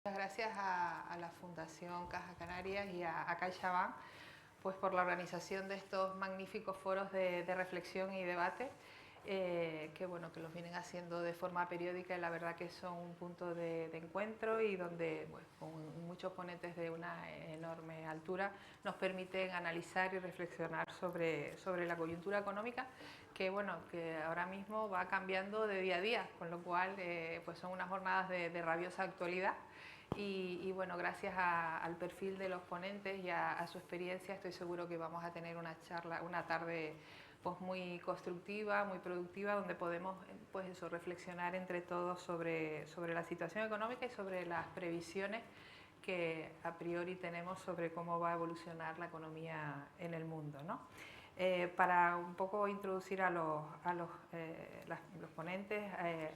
Muchas gracias a la Fundación Caja Canarias y a CaixaBank pues, por la organización de estos magníficos foros de reflexión y debate que los vienen haciendo de forma periódica y la verdad que son un punto de encuentro y donde con muchos ponentes de una enorme altura nos permiten analizar y reflexionar sobre la coyuntura económica que ahora mismo va cambiando de día a día, con lo cual pues son unas jornadas de rabiosa actualidad. Y gracias al perfil de los ponentes y a su experiencia, estoy seguro que vamos a tener una charla, una tarde pues muy constructiva, muy productiva, donde podemos reflexionar entre todos sobre la situación económica y sobre las previsiones que a priori tenemos sobre cómo va a evolucionar la economía en el mundo, ¿no? Para un poco introducir a los ponentes,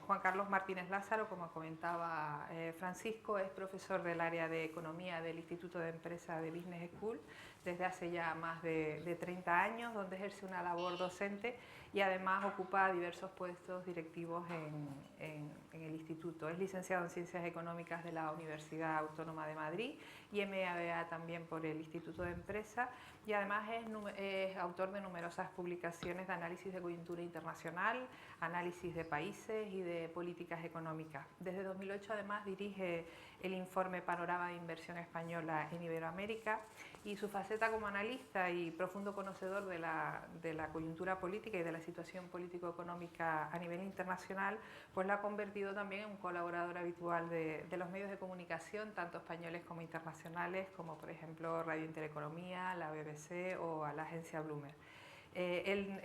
Juan Carlos Martínez Lázaro, como comentaba Francisco, es profesor del área de Economía del Instituto de Empresa de Business School desde hace ya más de 30 años, donde ejerce una labor docente y además ocupa diversos puestos directivos en el instituto. Es licenciado en Ciencias Económicas de la Universidad Autónoma de Madrid y MBA también por el Instituto de Empresa, y además es autor de numerosas publicaciones de análisis de coyuntura internacional, análisis de países y de políticas económicas. Desde 2008 además dirige el informe Panorama de Inversión Española en Iberoamérica, y su faceta como analista y profundo conocedor de la coyuntura política y de la situación político-económica a nivel internacional, pues la ha convertido también en un colaborador habitual de los medios de comunicación, tanto españoles como internacionales, como por ejemplo Radio Intereconomía, la BBC o a la agencia Bloomberg. Él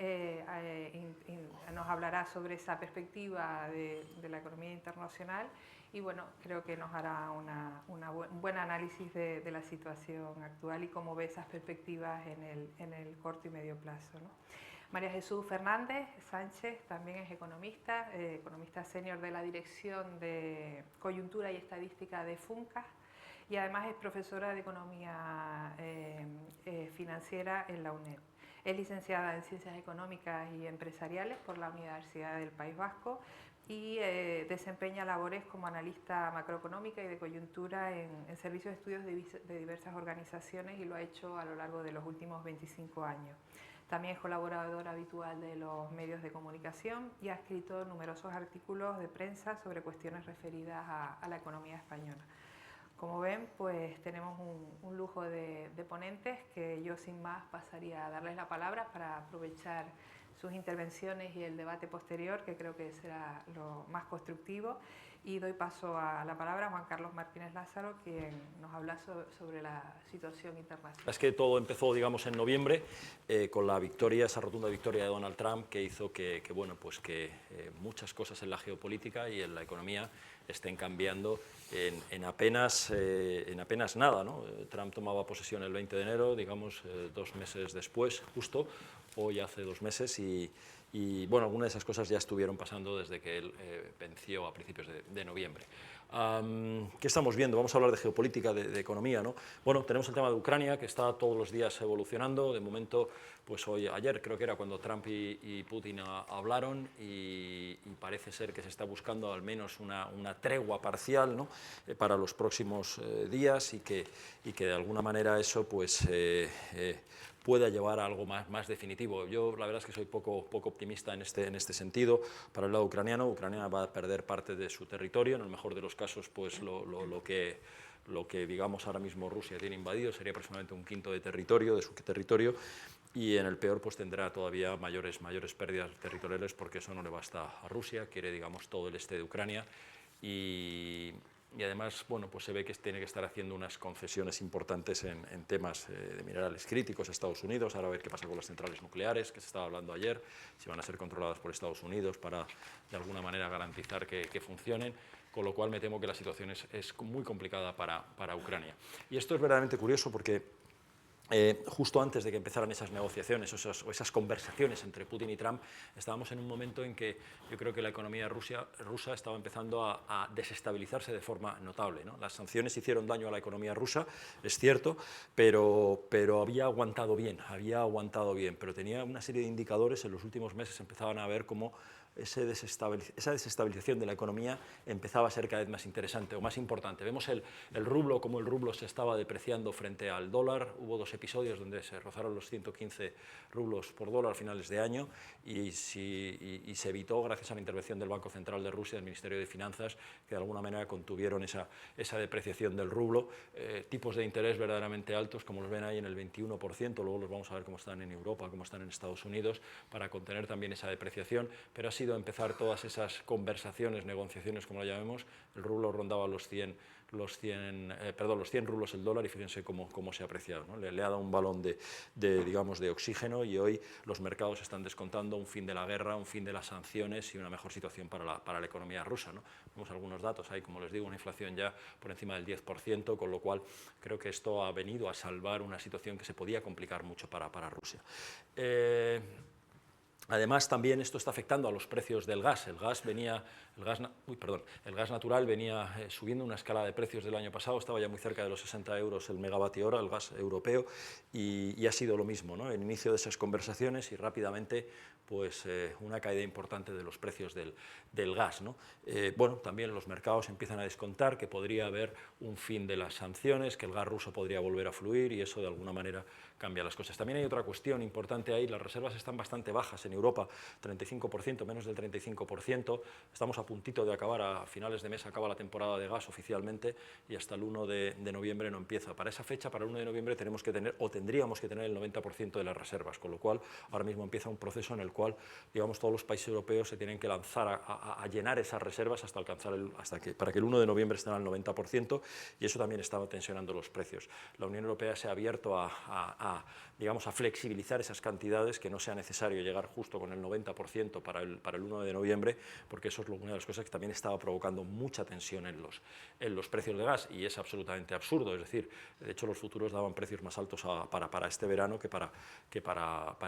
nos hablará sobre esa perspectiva de la economía internacional y creo que nos hará un buen análisis de la situación actual y cómo ve esas perspectivas en el corto y medio plazo, ¿no? María Jesús Fernández Sánchez también es economista, economista senior de la Dirección de Coyuntura y Estadística de FUNCAS, y además es profesora de Economía Financiera en la UNED. Es licenciada en Ciencias Económicas y Empresariales por la Universidad del País Vasco y desempeña labores como analista macroeconómica y de coyuntura en servicios de estudios de diversas organizaciones, y lo ha hecho a lo largo de los últimos 25 años. También es colaborador habitual de los medios de comunicación y ha escrito numerosos artículos de prensa sobre cuestiones referidas a la economía española. Como ven, pues tenemos un lujo de ponentes que yo sin más pasaría a darles la palabra para aprovechar sus intervenciones y el debate posterior, que creo que será lo más constructivo, y doy paso a la palabra a Juan Carlos Martínez Lázaro, quien nos habla sobre la situación internacional. Es que todo empezó, digamos, en noviembre con la victoria, esa rotunda victoria de Donald Trump, que hizo que muchas cosas en la geopolítica y en la economía estén cambiando en apenas nada, ¿no? Trump tomaba posesión el 20 de enero, digamos, 2 meses después, justo, hoy hace 2 meses, y algunas de esas cosas ya estuvieron pasando desde que él venció a principios de noviembre. ¿Qué estamos viendo? Vamos a hablar de geopolítica, de economía, ¿no? Bueno, tenemos el tema de Ucrania, que está todos los días evolucionando. De momento, pues ayer creo que era cuando Trump y Putin hablaron, y parece ser que se está buscando al menos una tregua parcial, ¿no? Para los próximos días, y que de alguna manera eso pues pueda llevar a algo más definitivo. Yo la verdad es que soy poco optimista en este sentido. Para el lado ucraniano, Ucrania va a perder parte de su territorio, en el mejor de los casos pues lo que digamos ahora mismo Rusia tiene invadido sería aproximadamente 1/5 de su territorio, y en el peor pues tendrá todavía mayores pérdidas territoriales, porque eso no le basta a Rusia, quiere digamos todo el este de Ucrania, y además, pues se ve que tiene que estar haciendo unas concesiones importantes en temas de minerales críticos a Estados Unidos. Ahora a ver qué pasa con las centrales nucleares, que se estaba hablando ayer, si van a ser controladas por Estados Unidos para de alguna manera garantizar que funcionen, con lo cual me temo que la situación es muy complicada para Ucrania. Y esto es verdaderamente curioso porque justo antes de que empezaran esas negociaciones o esas conversaciones entre Putin y Trump, estábamos en un momento en que yo creo que la economía rusa estaba empezando a desestabilizarse de forma notable, ¿no? Las sanciones hicieron daño a la economía rusa, es cierto, pero había aguantado bien, pero tenía una serie de indicadores. En los últimos meses empezaban a ver cómo esa desestabilización de la economía empezaba a ser cada vez más interesante o más importante. Vemos el rublo, como el rublo se estaba depreciando frente al dólar. Hubo 2 episodios donde se rozaron los 115 rublos por dólar a finales de año y se evitó gracias a la intervención del Banco Central de Rusia, del Ministerio de Finanzas, que de alguna manera contuvieron esa depreciación del rublo. Tipos de interés verdaderamente altos, como los ven ahí en el 21%, luego los vamos a ver cómo están en Europa, cómo están en Estados Unidos, para contener también esa depreciación, pero ha sido empezar todas esas conversaciones, negociaciones, como lo llamemos. El rublo rondaba los 100 rublos el dólar y fíjense cómo se ha apreciado, ¿no? Le ha dado un balón digamos, de oxígeno y hoy los mercados están descontando un fin de la guerra, un fin de las sanciones y una mejor situación para la economía rusa, ¿no? Vemos algunos datos ahí, como les digo, una inflación ya por encima del 10%, con lo cual creo que esto ha venido a salvar una situación que se podía complicar mucho para Rusia. Además, también esto está afectando a los precios del gas. El gas natural venía subiendo una escala de precios del año pasado, estaba ya muy cerca de los 60 euros el megavatio hora, el gas europeo, y ha sido lo mismo, ¿no? El inicio de esas conversaciones y rápidamente pues, una caída importante de los precios del gas, ¿no? Bueno, también los mercados empiezan a descontar que podría haber un fin de las sanciones, que el gas ruso podría volver a fluir y eso de alguna manera cambia las cosas. También hay otra cuestión importante ahí, las reservas están bastante bajas en Europa, 35%, menos del 35%, estamos a puntito de acabar, a finales de mes acaba la temporada de gas oficialmente y hasta el 1 de noviembre no empieza. Para esa fecha, para el 1 de noviembre, tenemos que tener, o tendríamos que tener el 90% de las reservas, con lo cual ahora mismo empieza un proceso en el cual, digamos, todos los países europeos se tienen que lanzar a llenar esas reservas hasta alcanzar para que el 1 de noviembre estén al 90%, y eso también estaba tensionando los precios. La Unión Europea se ha abierto digamos, a flexibilizar esas cantidades, que no sea necesario llegar justo con el 90% para el 1 de noviembre, porque eso es una de las cosas que también estaba provocando mucha tensión en los precios de gas, y es absolutamente absurdo. Es decir, de hecho los futuros daban precios más altos para este verano que para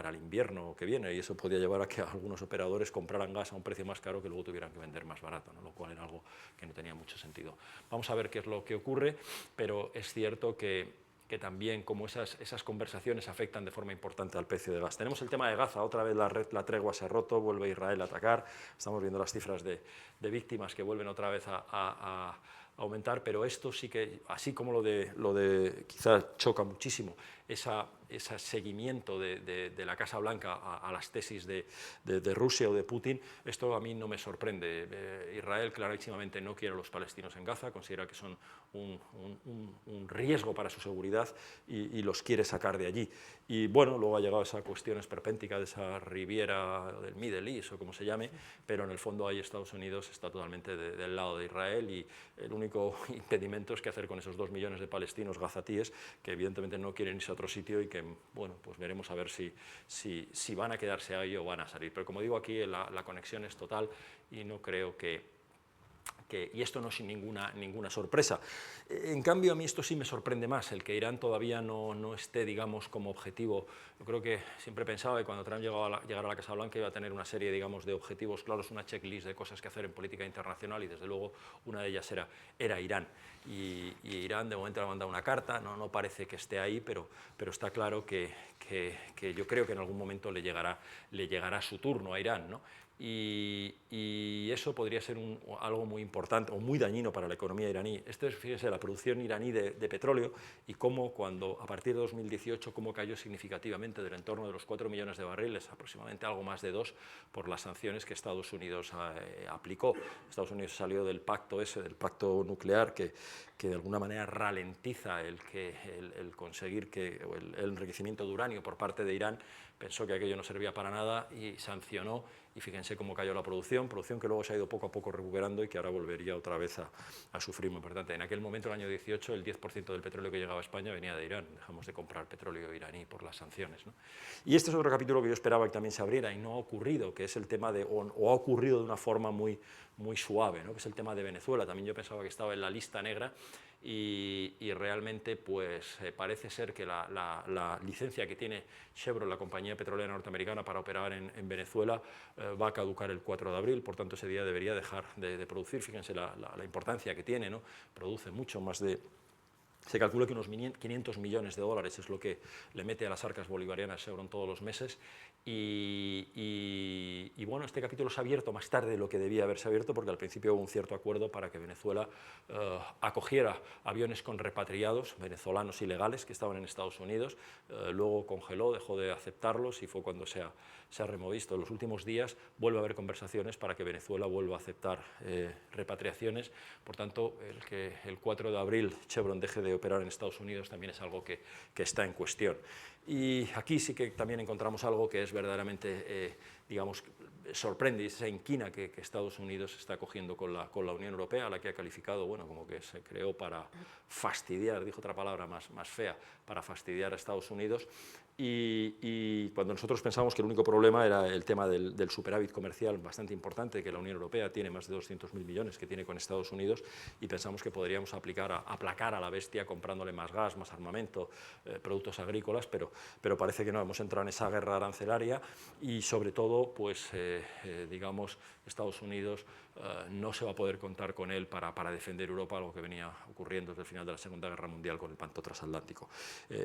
el invierno que viene, y eso podía llevar a que algunos operadores compraran gas a un precio más caro que luego tuvieran que vender más barato, ¿no? Lo cual era algo que no tenía mucho sentido. Vamos a ver qué es lo que ocurre, pero es cierto que también como esas conversaciones afectan de forma importante al precio de gas. Tenemos el tema de Gaza, otra vez la tregua se ha roto, vuelve Israel a atacar, estamos viendo las cifras de víctimas que vuelven otra vez a aumentar, pero esto sí que, así como lo de quizás choca muchísimo, ese seguimiento de la Casa Blanca a las tesis de Rusia o de Putin, esto a mí no me sorprende. Israel clarísimamente no quiere a los palestinos en Gaza, considera que son un riesgo para su seguridad y los quiere sacar de allí. Y bueno, luego ha llegado esa cuestión esperpéntica de esa riviera del Middle East o como se llame, pero en el fondo ahí Estados Unidos está totalmente del lado de Israel, y el único impedimento es qué hacer con esos 2 millones de palestinos gazatíes que evidentemente no quieren irse a otro sitio y que, bueno, pues veremos a ver si van a quedarse ahí o van a salir. Pero como digo, aquí la conexión es total y no creo y esto no es ninguna sorpresa. En cambio, a mí esto sí me sorprende más, el que Irán todavía no esté, digamos, como objetivo. Yo creo que siempre pensaba que cuando Trump llegara a la Casa Blanca iba a tener una serie, digamos, de objetivos claros, una checklist de cosas que hacer en política internacional, y desde luego una de ellas era Irán. Y Irán de momento le ha mandado una carta, no parece que esté ahí, pero está claro que yo creo que en algún momento le llegará su turno a Irán, ¿no? Y eso podría ser algo muy importante o muy dañino para la economía iraní. Fíjense, la producción iraní de petróleo y cómo a partir de 2018, cómo cayó significativamente del entorno de los 4 millones de barriles, aproximadamente algo más de 2, por las sanciones que Estados Unidos aplicó. Estados Unidos salió del pacto del pacto nuclear, que de alguna manera ralentiza el conseguir el enriquecimiento de uranio por parte de Irán. Pensó que aquello no servía para nada y sancionó, y fíjense cómo cayó la producción que luego se ha ido poco a poco recuperando y que ahora volvería otra vez a sufrir muy importante. En aquel momento, el año 18, el 10% del petróleo que llegaba a España venía de Irán. Dejamos de comprar petróleo iraní por las sanciones, ¿no? Y este es otro capítulo que yo esperaba que también se abriera y no ha ocurrido, que es el tema o ha ocurrido de una forma muy suave, ¿no? Que es el tema de Venezuela. También yo pensaba que estaba en la lista negra, y realmente pues parece ser que la licencia que tiene Chevron, la compañía petrolera norteamericana, para operar en Venezuela va a caducar el 4 de abril, por tanto ese día debería dejar de producir. Fíjense la importancia que tiene, ¿no? Produce mucho más de Se calcula que unos 500 millones de dólares es lo que le mete a las arcas bolivarianas Chevron todos los meses. Y bueno, este capítulo se ha abierto más tarde de lo que debía haberse abierto, porque al principio hubo un cierto acuerdo para que Venezuela acogiera aviones con repatriados venezolanos ilegales que estaban en Estados Unidos. Luego congeló, dejó de aceptarlos y fue cuando se ha removido. En los últimos días vuelve a haber conversaciones para que Venezuela vuelva a aceptar repatriaciones. Por tanto, el que el 4 de abril Chevron deje de operar en Estados Unidos también es algo que está en cuestión. Y aquí sí que también encontramos algo que es verdaderamente, digamos, sorprende, esa inquina que Estados Unidos está cogiendo con la Unión Europea, a la que ha calificado, bueno, como que se creó para fastidiar, dijo otra palabra más fea, para fastidiar a Estados Unidos. Y cuando nosotros pensamos que el único problema era el tema del superávit comercial bastante importante, que la Unión Europea tiene más de 200.000 millones que tiene con Estados Unidos, y pensamos que podríamos aplacar a la bestia comprándole más gas, más armamento, productos agrícolas, pero parece que no, hemos entrado en esa guerra arancelaria y sobre todo, pues, digamos, Estados Unidos no se va a poder contar con él para defender Europa, algo que venía ocurriendo desde el final de la Segunda Guerra Mundial con el pacto transatlántico.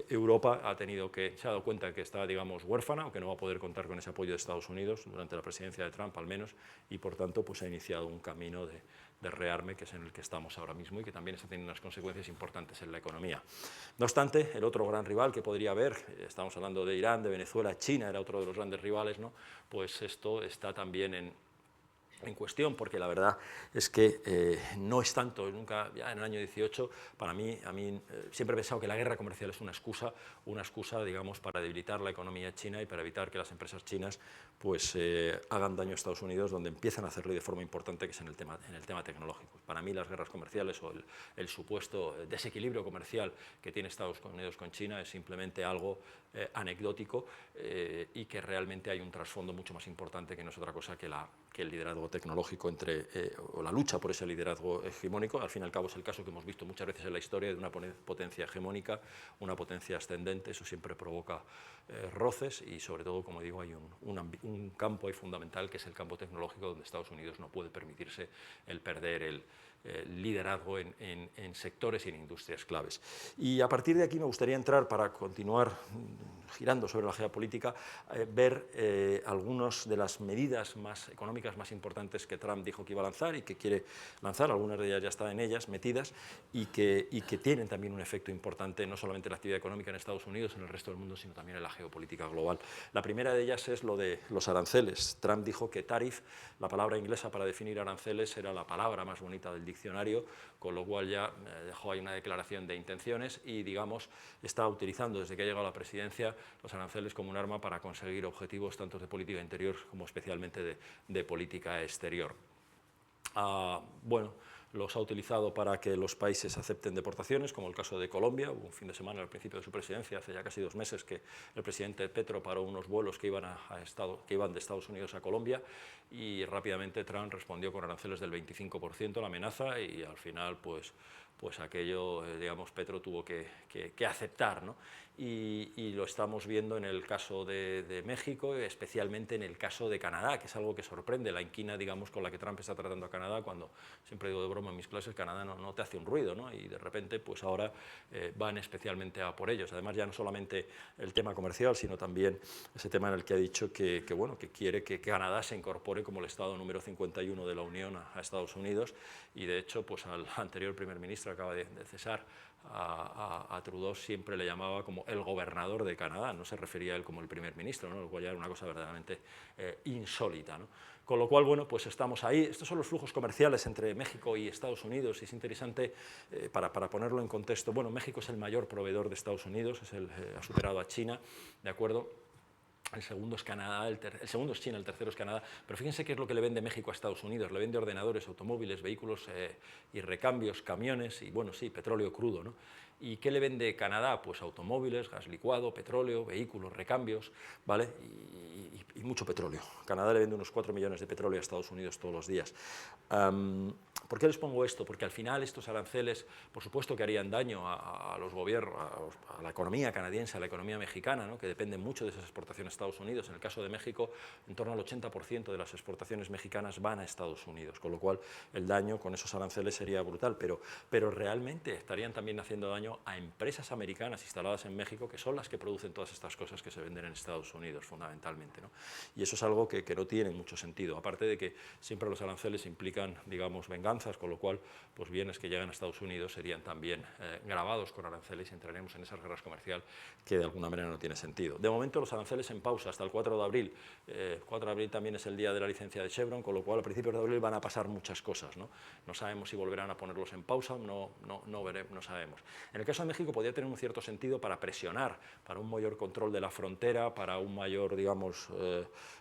Europa se ha dado cuenta que está, digamos, huérfana, o que no va a poder contar con ese apoyo de Estados Unidos durante la presidencia de Trump, al menos, y por tanto pues, ha iniciado un camino de rearme, que es en el que estamos ahora mismo y que también está teniendo unas consecuencias importantes en la economía. No obstante, el otro gran rival que podría haber, estamos hablando de Irán, de Venezuela, China era otro de los grandes rivales, ¿no? Pues esto está también en cuestión, porque la verdad es que no es tanto, nunca, ya en el año 18, para mí siempre he pensado que la guerra comercial es una excusa, digamos, para debilitar la economía china y para evitar que las empresas chinas pues hagan daño a Estados Unidos, donde empiezan a hacerlo de forma importante, que es en el tema tecnológico. Para mí las guerras comerciales o el supuesto desequilibrio comercial que tiene Estados Unidos con China es simplemente algo anecdótico y que realmente hay un trasfondo mucho más importante, que no es otra cosa que el liderazgo tecnológico o la lucha por ese liderazgo hegemónico. Al fin y al cabo es el caso que hemos visto muchas veces en la historia de una potencia hegemónica, una potencia ascendente. Eso siempre provoca roces y sobre todo, como digo, hay un campo ahí fundamental, que es el campo tecnológico, donde Estados Unidos no puede permitirse el perder el liderazgo en sectores y en industrias claves. Y a partir de aquí me gustaría entrar, para continuar girando sobre la geopolítica, ver algunas de las medidas económicas más importantes que Trump dijo que iba a lanzar y que quiere lanzar. Algunas de ellas ya están en ellas metidas y que tienen también un efecto importante, no solamente en la actividad económica en Estados Unidos, en el resto del mundo, sino también en la geopolítica global. La primera de ellas es lo de los aranceles. Trump dijo que tariff, la palabra inglesa para definir aranceles, era la palabra más bonita del diccionario, con lo cual ya dejó ahí una declaración de intenciones y, digamos, está utilizando desde que ha llegado a la presidencia los aranceles como un arma para conseguir objetivos tanto de política interior como especialmente de política exterior. Bueno, los ha utilizado para que los países acepten deportaciones, como el caso de Colombia. Hubo un fin de semana al principio de su presidencia, hace ya casi 2 meses, que el presidente Petro paró unos vuelos que iban de Estados Unidos a Colombia, y rápidamente Trump respondió con aranceles del 25% a la amenaza, y al final pues aquello, digamos, Petro tuvo que aceptar, ¿no? Y lo estamos viendo en el caso de México, especialmente en el caso de Canadá, que es algo que sorprende, la inquina, digamos, con la que Trump está tratando a Canadá, cuando siempre digo de broma en mis clases, Canadá no te hace un ruido, ¿no? Y de repente, pues ahora van especialmente a por ellos. Además, ya no solamente el tema comercial, sino también ese tema en el que ha dicho que quiere que Canadá se incorpore como el Estado número 51 de la Unión a Estados Unidos, y de hecho, pues al anterior primer ministro, acaba de cesar, a Trudeau, siempre le llamaba como el gobernador de Canadá, no se refería a él como el primer ministro, ¿no? Lo cual ya era una cosa verdaderamente insólita, ¿no? Con lo cual, bueno, pues estamos ahí. Estos son los flujos comerciales entre México y Estados Unidos, y es interesante para ponerlo en contexto. Bueno, México es el mayor proveedor de Estados Unidos, ha superado a China, ¿de acuerdo? El segundo es Canadá, el segundo es China, el tercero es Canadá, pero fíjense qué es lo que le vende México a Estados Unidos. Le vende ordenadores, automóviles, vehículos y recambios, camiones y, bueno, sí, petróleo crudo, ¿no? ¿Y qué le vende Canadá? Pues automóviles, gas licuado, petróleo, vehículos, recambios, ¿vale? Y mucho petróleo. Canadá le vende unos 4 millones de petróleo a Estados Unidos todos los días. ¿Por qué les pongo esto? Porque al final estos aranceles, por supuesto que harían daño a los gobiernos, a la economía canadiense, a la economía mexicana, ¿no?, que depende mucho de esas exportaciones a Estados Unidos. En el caso de México, en torno al 80% de las exportaciones mexicanas van a Estados Unidos, con lo cual el daño con esos aranceles sería brutal, pero realmente estarían también haciendo daño a empresas americanas instaladas en México, que son las que producen todas estas cosas que se venden en Estados Unidos, fundamentalmente, ¿no? Y eso es algo que no tiene mucho sentido, aparte de que siempre los aranceles implican, digamos, venganzas, con lo cual pues bienes que llegan a Estados Unidos serían también gravados con aranceles y entraremos en esas guerras comerciales que de alguna manera no tiene sentido. De momento los aranceles en pausa hasta el 4 de abril. 4 de abril también es el día de la licencia de Chevron, con lo cual a principios de abril van a pasar muchas cosas, ¿no? No sabemos si volverán a ponerlos en pausa, no sabemos. En el caso de México podría tener un cierto sentido para presionar, para un mayor control de la frontera, para un mayor, digamos,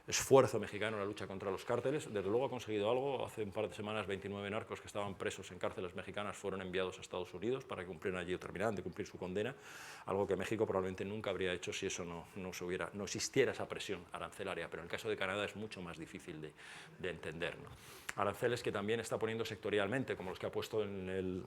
esfuerzo mexicano en la lucha contra los cárteles. Desde luego ha conseguido algo. Hace un par de semanas 29 narcos que estaban presos en cárceles mexicanas fueron enviados a Estados Unidos para que cumplieran allí o terminaran de cumplir su condena, algo que México probablemente nunca habría hecho si eso no existiera esa presión arancelaria, pero en el caso de Canadá es mucho más difícil de entender, ¿no? Aranceles que también está poniendo sectorialmente, como los que ha puesto en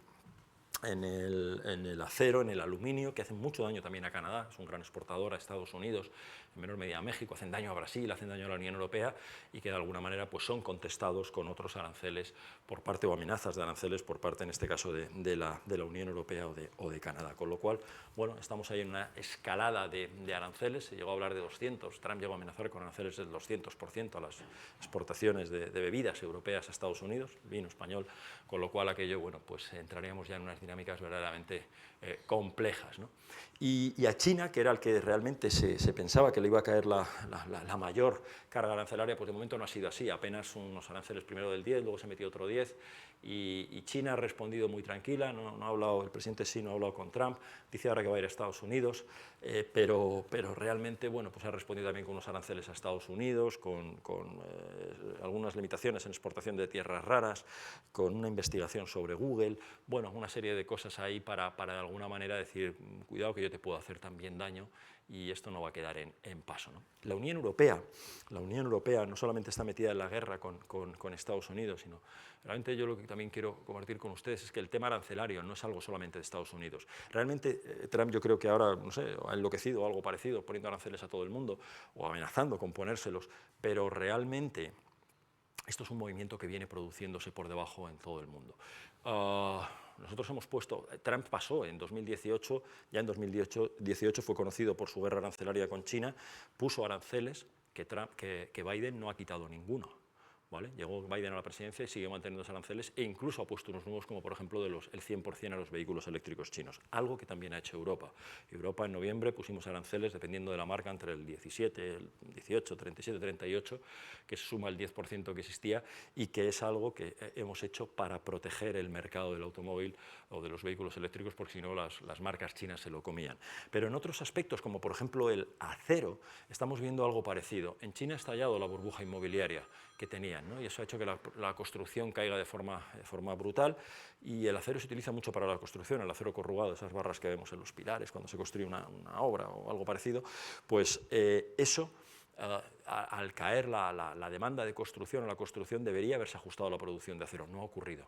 el acero, en el aluminio, que hacen mucho daño también a Canadá, es un gran exportador a Estados Unidos, en menor medida a México, hacen daño a Brasil, hacen daño a la Unión Europea y que de alguna manera pues son contestados con otros aranceles por parte, o amenazas de aranceles por parte, en este caso, de la Unión Europea o de Canadá. Con lo cual, bueno, estamos ahí en una escalada de aranceles, se llegó a hablar de 200, Trump llegó a amenazar con aranceles del 200% a las exportaciones de bebidas europeas a Estados Unidos, vino español, con lo cual aquello, bueno, pues entraríamos ya en unas dinámicas verdaderamente complejas, ¿no? Y a China, que era el que realmente se pensaba que le iba a caer la mayor carga arancelaria, pues de momento no ha sido así, apenas unos aranceles primero del 10, luego se metió otro 10, y China ha respondido muy tranquila, no ha hablado, el presidente Xi no ha hablado con Trump, dice ahora que va a ir a Estados Unidos, pero realmente, bueno, pues ha respondido también con unos aranceles a Estados Unidos, con algunas limitaciones en exportación de tierras raras, con una investigación sobre Google, bueno, una serie de cosas ahí para de alguna manera decir, cuidado que yo te puedo hacer también daño y esto no va a quedar en paso, ¿no? La Unión Europea no solamente está metida en la guerra con Estados Unidos, sino realmente yo lo que también quiero compartir con ustedes es que el tema arancelario no es algo solamente de Estados Unidos. Realmente Trump yo creo que ahora, no sé, ha enloquecido o algo parecido poniendo aranceles a todo el mundo o amenazando con ponérselos, pero realmente esto es un movimiento que viene produciéndose por debajo en todo el mundo. Nosotros hemos puesto, Trump pasó en 2018, ya en 2018 fue conocido por su guerra arancelaria con China, puso aranceles que Biden no ha quitado ninguno. ¿Vale? Llegó Biden a la presidencia y sigue manteniendo los aranceles e incluso ha puesto unos nuevos, como por ejemplo el 100% a los vehículos eléctricos chinos, algo que también ha hecho Europa. Europa en noviembre pusimos aranceles, dependiendo de la marca, entre el 17, el 18, 37, 38, que se suma el 10% que existía y que es algo que hemos hecho para proteger el mercado del automóvil o de los vehículos eléctricos, porque si no las marcas chinas se lo comían. Pero en otros aspectos, como por ejemplo el acero, estamos viendo algo parecido. En China ha estallado la burbuja inmobiliaria que tenían, ¿no? Y eso ha hecho que la construcción caiga de forma brutal, y el acero se utiliza mucho para la construcción, el acero corrugado, esas barras que vemos en los pilares cuando se construye una obra o algo parecido, pues eso, al caer la demanda de construcción o la construcción, debería haberse ajustado a la producción de acero, no ha ocurrido.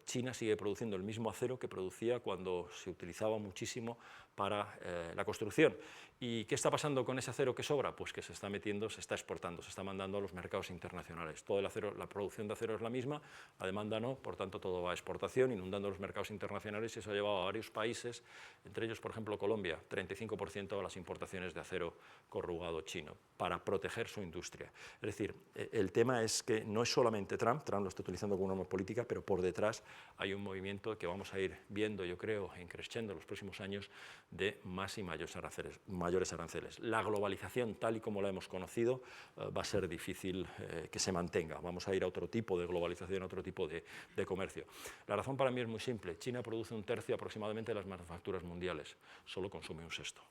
China sigue produciendo el mismo acero que producía cuando se utilizaba muchísimo para la construcción. ¿Y qué está pasando con ese acero que sobra? Pues que se está metiendo, se está exportando, se está mandando a los mercados internacionales. Todo el acero, la producción de acero es la misma, la demanda no, por tanto todo va a exportación, inundando los mercados internacionales, y eso ha llevado a varios países, entre ellos, por ejemplo, Colombia, 35% de las importaciones de acero corrugado chino, para proteger su industria. Es decir, el tema es que no es solamente Trump lo está utilizando como una arma política, pero por detrás hay un movimiento que vamos a ir viendo, yo creo, en creciendo en los próximos años, de más y mayores aranceles. La globalización, tal y como la hemos conocido, va a ser difícil que se mantenga. Vamos a ir a otro tipo de globalización, a otro tipo de comercio. La razón para mí es muy simple. China produce 1/3 aproximadamente de las manufacturas mundiales, solo consume 1/6.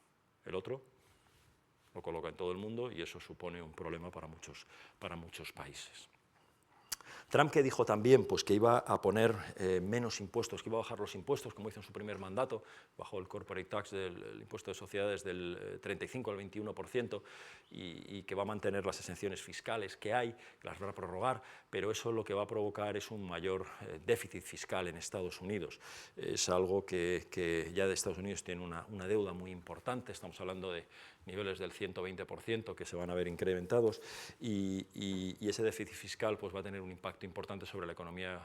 El otro lo coloca en todo el mundo y eso supone un problema para muchos países. Trump, que dijo también pues, que iba a poner menos impuestos, que iba a bajar los impuestos, como hizo en su primer mandato, bajó el corporate tax, el impuesto de sociedades del 35 al 21%, y que va a mantener las exenciones fiscales que hay, que las va a prorrogar, pero eso lo que va a provocar es un mayor déficit fiscal en Estados Unidos. Es algo que ya de Estados Unidos tiene una deuda muy importante, estamos hablando de niveles del 120% que se van a ver incrementados, y ese déficit fiscal pues, va a tener un impacto importante sobre la economía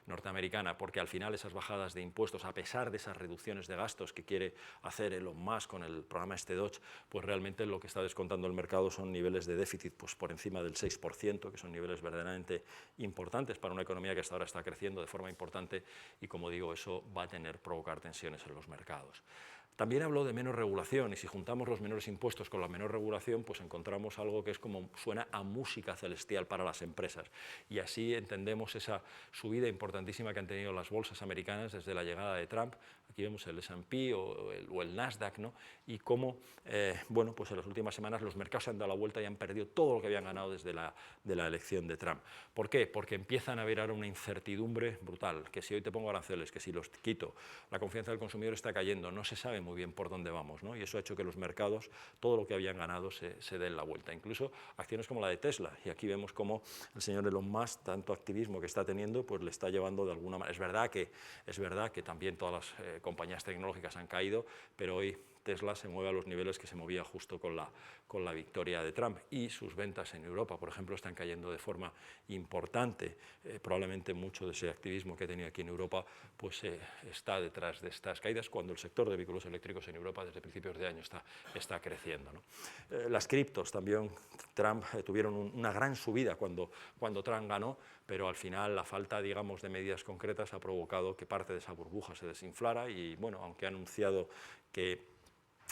norteamericana, porque al final esas bajadas de impuestos, a pesar de esas reducciones de gastos que quiere hacer Elon Musk con el programa Dodge, pues realmente lo que está descontando el mercado son niveles de déficit pues, por encima del 6%, que son niveles verdaderamente importantes para una economía que hasta ahora está creciendo de forma importante, y como digo, eso va a provocar tensiones en los mercados. También habló de menos regulación, y si juntamos los menores impuestos con la menor regulación, pues encontramos algo que es como suena a música celestial para las empresas. Y así entendemos esa subida importantísima que han tenido las bolsas americanas desde la llegada de Trump. Aquí vemos el S&P o el Nasdaq, ¿no? Y cómo, bueno, pues en las últimas semanas los mercados se han dado la vuelta y han perdido todo lo que habían ganado desde la elección de Trump. ¿Por qué? Porque empiezan a haber ahora una incertidumbre brutal, que si hoy te pongo aranceles, que si los quito, la confianza del consumidor está cayendo, no se sabe muy bien por dónde vamos, ¿no? Y eso ha hecho que los mercados, todo lo que habían ganado, se den la vuelta. Incluso acciones como la de Tesla, y aquí vemos cómo el señor Elon Musk, tanto activismo que está teniendo, pues le está llevando de alguna manera. Es verdad que también todas las compañías tecnológicas han caído, pero hoy Tesla se mueve a los niveles que se movía justo con la victoria de Trump, y sus ventas en Europa, por ejemplo, están cayendo de forma importante. Probablemente mucho de ese activismo que tenía aquí en Europa pues, está detrás de estas caídas, cuando el sector de vehículos eléctricos en Europa desde principios de año está creciendo, ¿no? Las criptos también, Trump tuvieron una gran subida cuando Trump ganó, pero al final la falta, digamos, de medidas concretas ha provocado que parte de esa burbuja se desinflara, y bueno, aunque ha anunciado que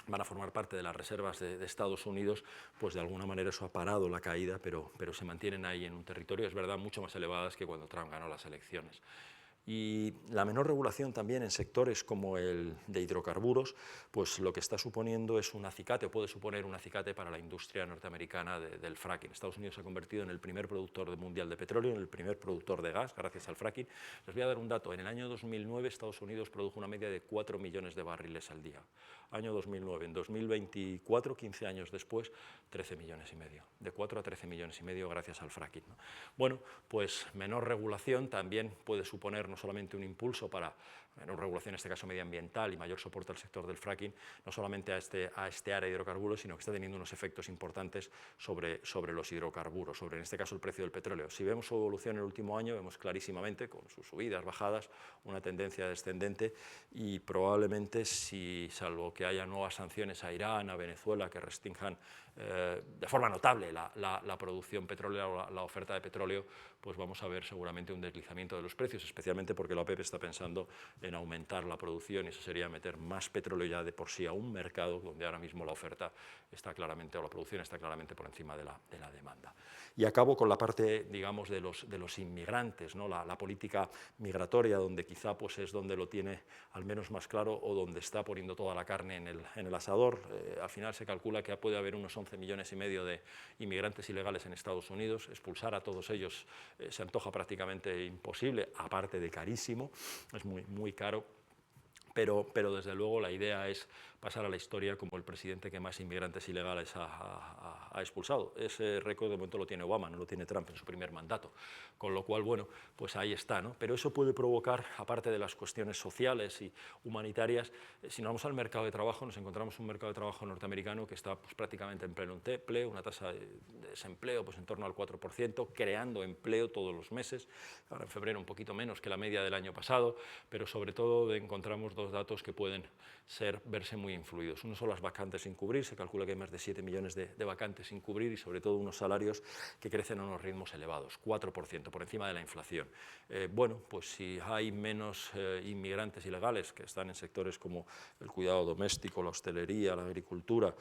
van a formar parte de las reservas de Estados Unidos, pues de alguna manera eso ha parado la caída, pero se mantienen ahí en un territorio, es verdad, mucho más elevadas que cuando Trump ganó las elecciones. Y la menor regulación también en sectores como el de hidrocarburos, pues lo que está suponiendo es un acicate, o puede suponer un acicate para la industria norteamericana del fracking. Estados Unidos se ha convertido en el primer productor mundial de petróleo, en el primer productor de gas, gracias al fracking. Les voy a dar un dato: en el año 2009 Estados Unidos produjo una media de 4 millones de barriles al día. Año 2009, en 2024, 15 años después, 13 millones y medio, de 4 a 13 millones y medio gracias al fracking, ¿no? Bueno, pues menor regulación también puede suponer no solamente un impulso para menor regulación, en este caso medioambiental, y mayor soporte al sector del fracking, no solamente a este área de hidrocarburos, sino que está teniendo unos efectos importantes sobre los hidrocarburos, sobre en este caso el precio del petróleo. Si vemos su evolución en el último año, vemos clarísimamente, con sus subidas, bajadas, una tendencia descendente, y probablemente, si salvo que haya nuevas sanciones a Irán, a Venezuela, que restrinjan de forma notable la producción petrolera o la oferta de petróleo, pues vamos a ver seguramente un deslizamiento de los precios, especialmente porque la OPEP está pensando en aumentar la producción, y eso sería meter más petróleo ya de por sí a un mercado donde ahora mismo la oferta está claramente, o la producción está claramente por encima de la demanda. Y acabo con la parte, digamos, de los inmigrantes, ¿no? La política migratoria, donde quizá pues, es donde lo tiene al menos más claro, o donde está poniendo toda la carne en el asador. Al final se calcula que puede haber unos 11 millones y medio de inmigrantes ilegales en Estados Unidos. Expulsar a todos ellos se antoja prácticamente imposible, aparte de carísimo, es muy caro. Pero desde luego la idea es pasar a la historia como el presidente que más inmigrantes ilegales ha expulsado. Ese récord de momento lo tiene Obama, no lo tiene Trump en su primer mandato, con lo cual, bueno, pues ahí está, ¿no? Pero eso puede provocar, aparte de las cuestiones sociales y humanitarias, si nos vamos al mercado de trabajo, nos encontramos un mercado de trabajo norteamericano que está pues, prácticamente en pleno empleo, una tasa de desempleo pues, en torno al 4%, creando empleo todos los meses, ahora en febrero un poquito menos que la media del año pasado, pero sobre todo encontramos dos datos que pueden verse muy influidos. Uno son las vacantes sin cubrir, se calcula que hay más de 7 millones de vacantes sin cubrir, y sobre todo unos salarios que crecen a unos ritmos elevados, 4%, por encima de la inflación. Bueno, pues si hay menos inmigrantes ilegales que están en sectores como el cuidado doméstico, la hostelería, la agricultura,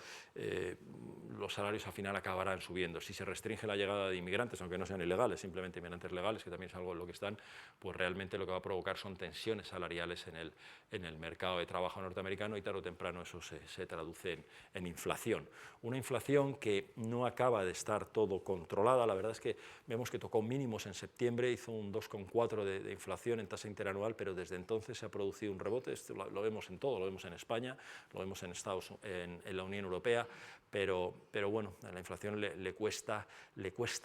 los salarios al final acabarán subiendo. Si se restringe la llegada de inmigrantes, aunque no sean ilegales, simplemente inmigrantes legales, que también es algo en lo que están, pues realmente lo que va a provocar son tensiones salariales en el mercado de trabajo norteamericano y tarde o temprano eso se traduce en inflación. Una inflación que no acaba de estar todo controlada, la verdad es que vemos que tocó mínimos en septiembre, hizo un 2,4 de inflación en tasa interanual, pero desde entonces se ha producido un rebote, esto lo vemos en todo, lo vemos en España, lo vemos en la Unión Europea, pero bueno, a la inflación le cuesta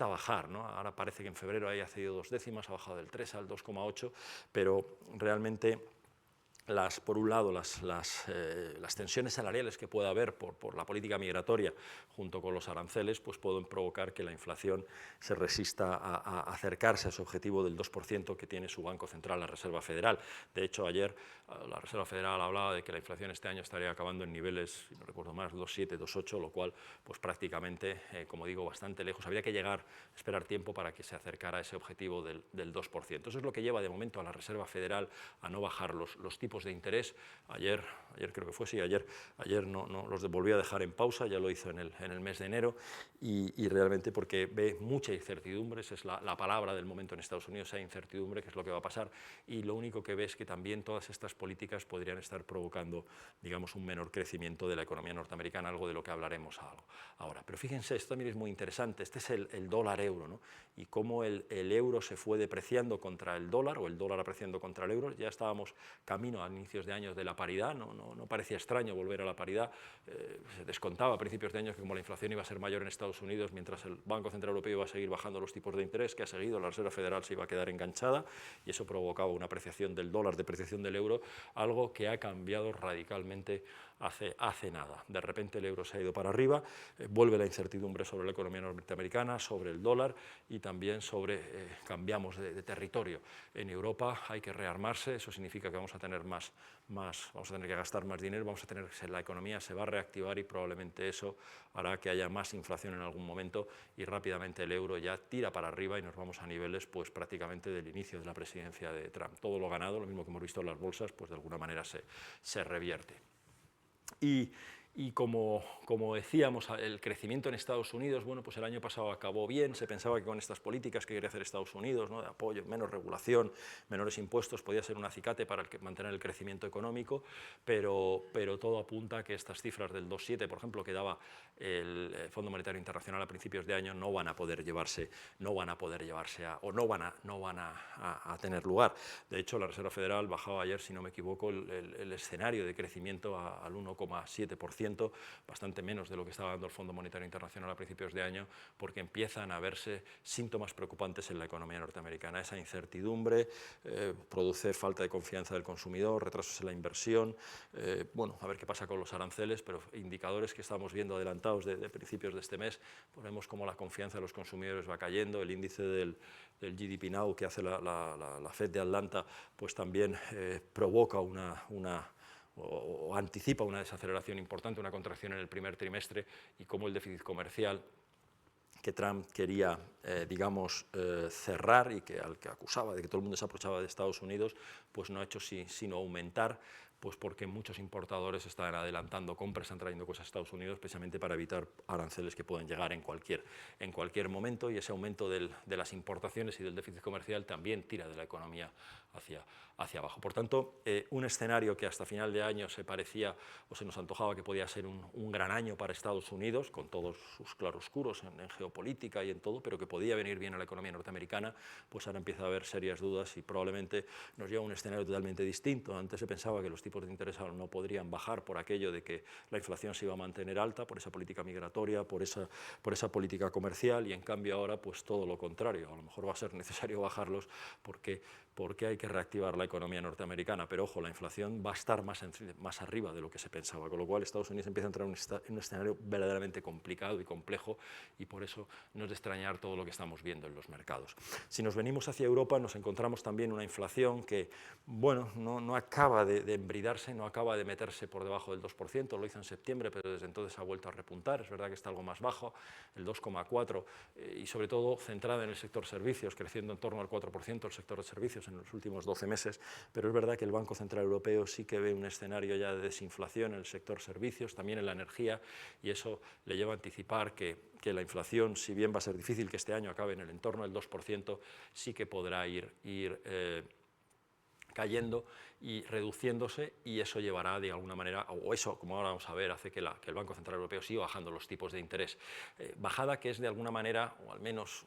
bajar, ¿no? Ahora parece que en febrero haya cedido 2 décimas, ha bajado del 3 al 2,8, pero realmente por un lado, las tensiones salariales que pueda haber por la política migratoria junto con los aranceles, pues pueden provocar que la inflación se resista a acercarse a ese objetivo del 2% que tiene su Banco Central, la Reserva Federal. De hecho, ayer la Reserva Federal hablaba de que la inflación este año estaría acabando en niveles, si no recuerdo más, 2,7, 2,8, lo cual, pues prácticamente, como digo, bastante lejos. Habría que esperar tiempo para que se acercara a ese objetivo del 2%. Eso es lo que lleva de momento a la Reserva Federal a no bajar los tipos de interés. Ayer creo que fue, sí, ayer no los volvió a dejar en pausa, ya lo hizo en el mes de enero, y realmente porque ve mucha incertidumbre, esa es la palabra del momento en Estados Unidos, hay incertidumbre, que es lo que va a pasar, y lo único que ve es que también todas estas políticas podrían estar provocando, digamos, un menor crecimiento de la economía norteamericana, algo de lo que hablaremos ahora. Pero fíjense, esto también es muy interesante, este es el dólar-euro, ¿no? Y cómo el euro se fue depreciando contra el dólar, o el dólar apreciando contra el euro. Ya estábamos camino a inicios de años de la paridad, no parecía extraño volver a la paridad, se descontaba a principios de años que como la inflación iba a ser mayor en Estados Unidos, mientras el Banco Central Europeo iba a seguir bajando los tipos de interés, que ha seguido, la Reserva Federal se iba a quedar enganchada, y eso provocaba una apreciación del dólar, depreciación del euro, algo que ha cambiado radicalmente hace nada. De repente el euro se ha ido para arriba, vuelve la incertidumbre sobre la economía norteamericana, sobre el dólar, y también cambiamos de territorio. En Europa hay que rearmarse, eso significa que vamos a tener vamos a tener que gastar más dinero, la economía se va a reactivar, y probablemente eso hará que haya más inflación en algún momento, y rápidamente el euro ya tira para arriba y nos vamos a niveles pues prácticamente del inicio de la presidencia de Trump. Todo lo ganado, lo mismo que hemos visto en las bolsas, pues de alguna manera se revierte. Y como decíamos, el crecimiento en Estados Unidos, bueno, pues el año pasado acabó bien, se pensaba que con estas políticas que quería hacer Estados Unidos, ¿no?, de apoyo, menos regulación, menores impuestos, podía ser un acicate para mantener el crecimiento económico, pero todo apunta a que estas cifras del 2,7, por ejemplo, que daba el Fondo Monetario Internacional a principios de año, no van a tener lugar. De hecho, la Reserva Federal bajaba ayer, si no me equivoco, el escenario de crecimiento al 1,7%, bastante menos de lo que estaba dando el Fondo Monetario Internacional a principios de año, porque empiezan a verse síntomas preocupantes en la economía norteamericana. Esa incertidumbre produce falta de confianza del consumidor, retrasos en la inversión, bueno, a ver qué pasa con los aranceles, pero indicadores que estamos viendo adelantados de principios de este mes, pues vemos cómo la confianza de los consumidores va cayendo, el índice del GDP Now que hace la Fed de Atlanta, pues también provoca o anticipa una desaceleración importante, una contracción en el primer trimestre, y cómo el déficit comercial que Trump quería, cerrar, y al que acusaba de que todo el mundo se aprovechaba de Estados Unidos, pues no ha hecho sino aumentar, pues porque muchos importadores están adelantando compras, están trayendo cosas a Estados Unidos precisamente para evitar aranceles que pueden llegar en cualquier momento, y ese aumento de las importaciones y del déficit comercial también tira de la economía hacia abajo. Por tanto, un escenario que hasta final de año se parecía o se nos antojaba que podía ser un gran año para Estados Unidos, con todos sus claroscuros en geopolítica y en todo, pero que podía venir bien a la economía norteamericana, pues ahora empieza a haber serias dudas y probablemente nos lleva a un escenario totalmente distinto. Antes se pensaba que los tipos de interés no podrían bajar por aquello de que la inflación se iba a mantener alta, por esa política migratoria, por esa política comercial, y en cambio ahora pues todo lo contrario. A lo mejor va a ser necesario bajarlos porque hay que reactivar la economía norteamericana, pero ojo, la inflación va a estar más arriba de lo que se pensaba, con lo cual Estados Unidos empieza a entrar en un escenario verdaderamente complicado y complejo, y por eso no es de extrañar todo lo que estamos viendo en los mercados. Si nos venimos hacia Europa, nos encontramos también una inflación que, bueno, no acaba de embridarse, no acaba de meterse por debajo del 2%, lo hizo en septiembre, pero desde entonces ha vuelto a repuntar. Es verdad que está algo más bajo, el 2,4%, y sobre todo centrada en el sector servicios, creciendo en torno al 4% el sector de servicios en los últimos 12 meses, pero es verdad que el Banco Central Europeo sí que ve un escenario ya de desinflación en el sector servicios, también en la energía, y eso le lleva a anticipar que la inflación, si bien va a ser difícil que este año acabe en el entorno del 2%, sí que podrá ir cayendo y reduciéndose, y eso llevará de alguna manera, o eso, como ahora vamos a ver, hace que el Banco Central Europeo siga bajando los tipos de interés. Bajada que es de alguna manera, o al menos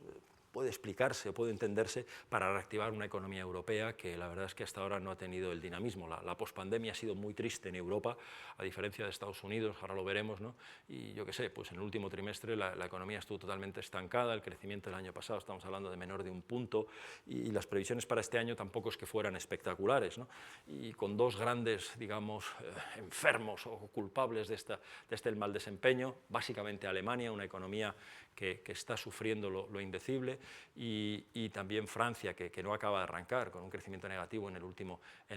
puede explicarse o puede entenderse para reactivar una economía europea que la verdad es que hasta ahora no ha tenido el dinamismo. La pospandemia ha sido muy triste en Europa, a diferencia de Estados Unidos, ahora lo veremos, ¿no? Y yo qué sé, pues en el último trimestre la economía estuvo totalmente estancada, el crecimiento del año pasado estamos hablando de menor de 1 punto, y las previsiones para este año tampoco es que fueran espectaculares, ¿no? Y con dos grandes, digamos, enfermos o culpables de este mal desempeño, básicamente Alemania, una economía que está sufriendo lo indecible, y también Francia, que no acaba de arrancar, con un crecimiento negativo en el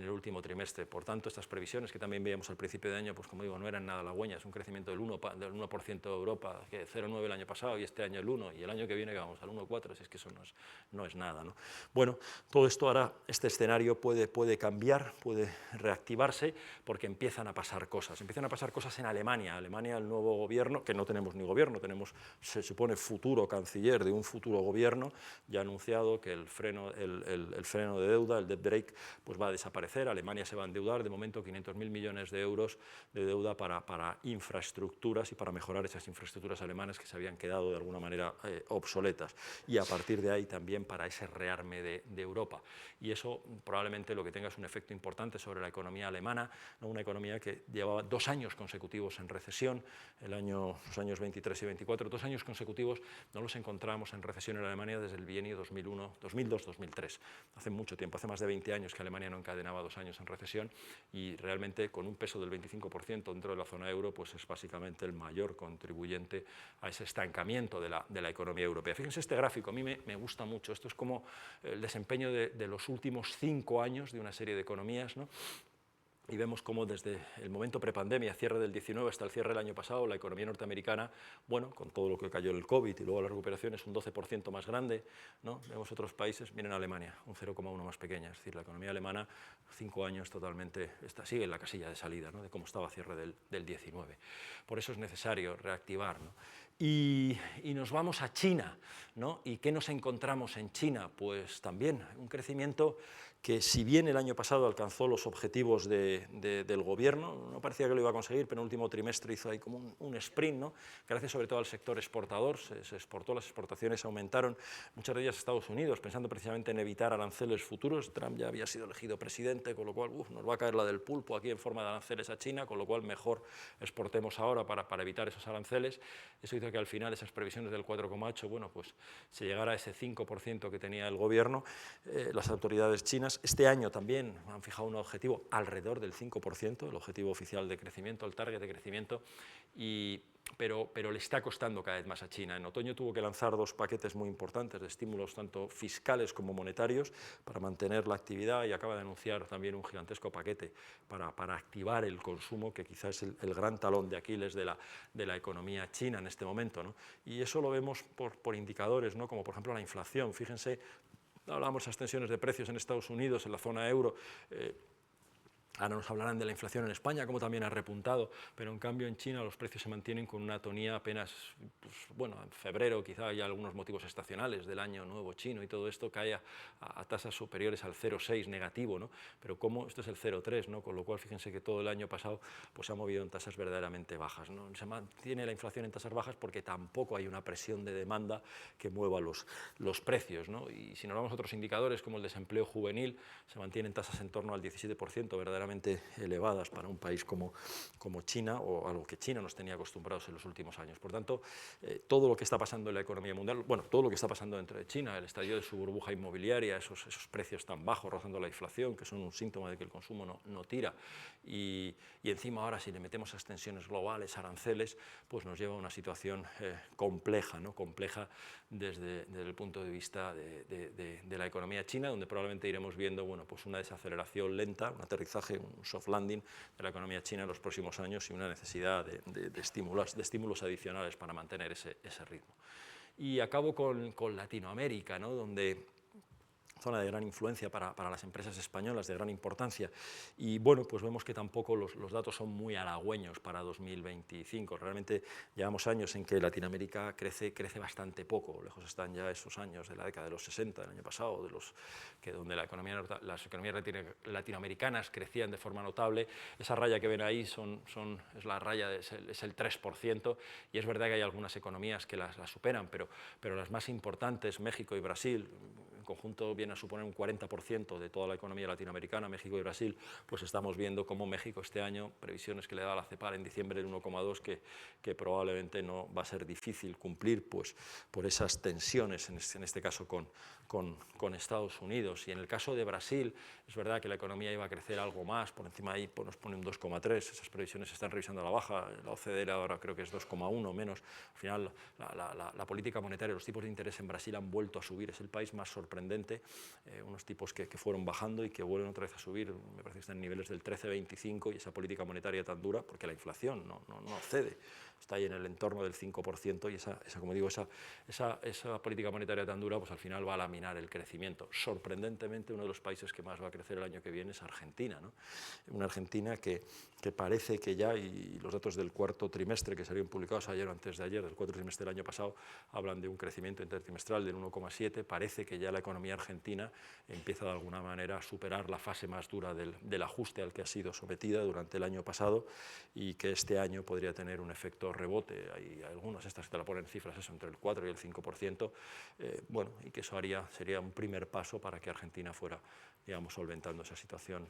último trimestre. Por tanto, estas previsiones que también veíamos al principio de año, pues como digo, no eran nada halagüeñas, un crecimiento del 1% de Europa, que 0,9 el año pasado y este año el 1, y el año que viene que vamos al 1,4, si es que eso no es nada, ¿no? Bueno, todo esto ahora, este escenario puede cambiar, puede reactivarse, porque empiezan a pasar cosas en Alemania. Alemania, el nuevo gobierno, que no tenemos ni gobierno, tenemos, se supone, futuro canciller de un futuro gobierno, ya ha anunciado que el freno de deuda, el debt brake, pues va a desaparecer. Alemania se va a endeudar, de momento 500.000 millones de euros de deuda para infraestructuras y para mejorar esas infraestructuras alemanas que se habían quedado de alguna manera obsoletas, y a partir de ahí también para ese rearme de Europa. Y eso probablemente lo que tenga es un efecto importante sobre la economía alemana, ¿no? Una economía que llevaba 2 años consecutivos en recesión, los años 23 y 24, 2 años consecutivos no los encontramos en recesión en Alemania desde el bienio 2002-2003. Hace mucho tiempo, hace más de 20 años que Alemania no encadenaba 2 años en recesión, y realmente con un peso del 25% dentro de la zona euro, pues es básicamente el mayor contribuyente a ese estancamiento de la economía europea. Fíjense este gráfico, a mí me gusta mucho, esto es como el desempeño de los últimos 5 años de una serie de economías, ¿no? Y vemos cómo desde el momento prepandemia, cierre del 19 hasta el cierre del año pasado, la economía norteamericana, bueno, con todo lo que cayó en el COVID y luego la recuperación, es un 12% más grande, ¿no? Vemos otros países, miren Alemania, un 0,1 más pequeña, es decir, la economía alemana, 5 años totalmente, sigue en la casilla de salida, ¿no? De cómo estaba a cierre del 19. Por eso es necesario reactivar, ¿no? Y nos vamos a China, ¿no? ¿Y qué nos encontramos en China? Pues también un crecimiento que, si bien el año pasado alcanzó los objetivos del gobierno, no parecía que lo iba a conseguir, pero en el último trimestre hizo ahí como un sprint, ¿no? Gracias sobre todo al sector exportador, se exportó, las exportaciones aumentaron, muchas de ellas a Estados Unidos, pensando precisamente en evitar aranceles futuros. Trump ya había sido elegido presidente, con lo cual nos va a caer la del pulpo aquí en forma de aranceles a China, con lo cual mejor exportemos ahora para evitar esos aranceles. Eso hizo que al final esas previsiones del 4,8, bueno, pues se llegara a ese 5% que tenía el gobierno. Las autoridades chinas este año también han fijado un objetivo alrededor del 5%, el objetivo oficial de crecimiento, el target de crecimiento, pero le está costando cada vez más a China. En otoño tuvo que lanzar 2 paquetes muy importantes de estímulos, tanto fiscales como monetarios, para mantener la actividad, y acaba de anunciar también un gigantesco paquete para activar el consumo, que quizás es el gran talón de Aquiles de la economía china en este momento, ¿no? Y eso lo vemos por indicadores, ¿no? Como por ejemplo la inflación. Fíjense, hablamos de esas tensiones de precios en Estados Unidos, en la zona euro. Ahora nos hablarán de la inflación en España, como también ha repuntado, pero en cambio en China los precios se mantienen con una tonía apenas, pues, bueno, en febrero quizá hay algunos motivos estacionales del año nuevo chino y todo esto cae a tasas superiores al 0,6 negativo, ¿no? Pero como esto es el 0,3, ¿no? Con lo cual fíjense que todo el año pasado pues, se ha movido en tasas verdaderamente bajas, ¿no? Se mantiene la inflación en tasas bajas porque tampoco hay una presión de demanda que mueva los precios, ¿no? Y si nos vamos a otros indicadores como el desempleo juvenil, se mantienen tasas en torno al 17%, verdaderamente elevadas para un país como China, o a lo que China nos tenía acostumbrados en los últimos años. Por tanto, todo lo que está pasando en la economía mundial, bueno, todo lo que está pasando dentro de China, el estallido de su burbuja inmobiliaria, esos precios tan bajos rozando la inflación, que son un síntoma de que el consumo no tira, y encima ahora si le metemos esas tensiones globales, aranceles, pues nos lleva a una situación compleja, ¿no? Compleja desde el punto de vista de la economía china, donde probablemente iremos viendo, bueno, pues una desaceleración lenta, un aterrizaje, un soft landing de la economía china en los próximos años, y una necesidad de estímulos adicionales para mantener ese ritmo. Y acabo con Latinoamérica, ¿no? Donde zona de gran influencia para las empresas españolas, de gran importancia, y bueno, pues vemos que tampoco los datos son muy halagüeños para 2025. Realmente llevamos años en que Latinoamérica crece bastante poco, lejos están ya esos años de la década de los 60, del año pasado, donde las economías latinoamericanas crecían de forma notable. Esa raya que ven ahí es la raya, es el 3%, y es verdad que hay algunas economías que las superan, pero las más importantes, México y Brasil, en conjunto vienen a suponer un 40% de toda la economía latinoamericana, México y Brasil, pues estamos viendo cómo México este año, previsiones que le da la CEPAL en diciembre del 1,2, que probablemente no va a ser difícil cumplir, pues por esas tensiones, en este caso con Estados Unidos. Y en el caso de Brasil, es verdad que la economía iba a crecer algo más, por encima ahí pues nos pone un 2,3, esas previsiones se están revisando a la baja, la OCDE ahora creo que es 2,1 menos. Al final la política monetaria, los tipos de interés en Brasil han vuelto a subir, es el país más sorprendente, unos tipos que fueron bajando y que vuelven otra vez a subir, me parece que están en niveles del 13,25, y esa política monetaria tan dura, porque la inflación no cede, está ahí en el entorno del 5%, y como digo, esa política monetaria tan dura, pues al final va a laminar el crecimiento. Sorprendentemente, uno de los países que más va a crecer el año que viene es Argentina, ¿no? Una Argentina que parece que ya, y los datos del cuarto trimestre que salieron publicados ayer o antes de ayer, del cuarto trimestre del año pasado, hablan de un crecimiento intertrimestral del 1,7, parece que ya la economía argentina empieza de alguna manera a superar la fase más dura del ajuste al que ha sido sometida durante el año pasado, y que este año podría tener un efecto rebote. Hay algunas, estas que te la ponen cifras, eso, entre el 4 y el 5%, bueno, y que eso sería un primer paso para que Argentina fuera, digamos, solventando esa situación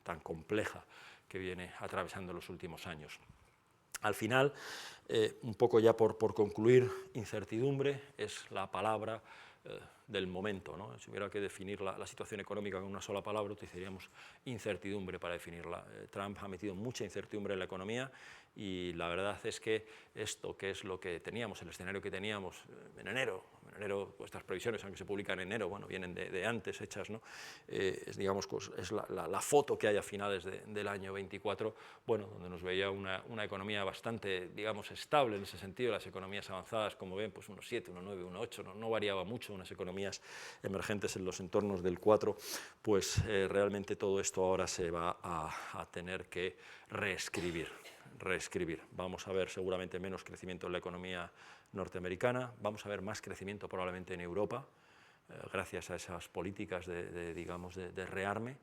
tan compleja que viene atravesando los últimos años. Al final, un poco ya por concluir, incertidumbre es la palabra del momento, ¿no? Si hubiera que definir la situación económica con una sola palabra, utilizaríamos incertidumbre para definirla. Trump ha metido mucha incertidumbre en la economía, y la verdad es que esto, que es lo que teníamos, el escenario que teníamos en enero, pues estas previsiones, aunque se publican en enero, bueno, vienen de antes hechas, ¿no? Digamos, es la foto que hay a finales del año 24, bueno, donde nos veía una economía bastante, digamos, estable en ese sentido. Las economías avanzadas, como ven, pues 1,7, 1,9, 1,8, no variaba mucho. Unas economías emergentes en los entornos del 4, pues realmente todo esto ahora se va a tener que reescribir. Vamos a ver seguramente menos crecimiento en la economía norteamericana, vamos a ver más crecimiento probablemente en Europa, gracias a esas políticas de rearme,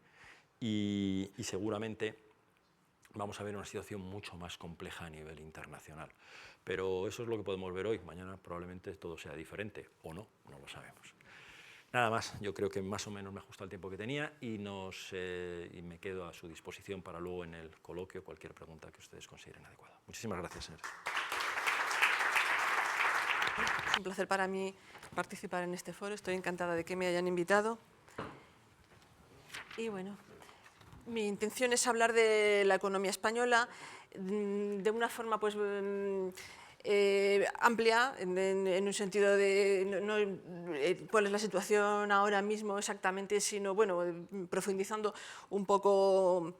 y seguramente vamos a ver una situación mucho más compleja a nivel internacional. Pero eso es lo que podemos ver hoy. Mañana probablemente todo sea diferente, o no lo sabemos. Nada más, yo creo que más o menos me ajusta el tiempo que tenía, y me quedo a su disposición para luego en el coloquio cualquier pregunta que ustedes consideren adecuada. Muchísimas gracias, señores. Es un placer para mí participar en este foro, estoy encantada de que me hayan invitado. Y bueno, mi intención es hablar de la economía española de una forma pues amplia, en un sentido de no cuál es la situación ahora mismo exactamente, sino bueno, profundizando un poco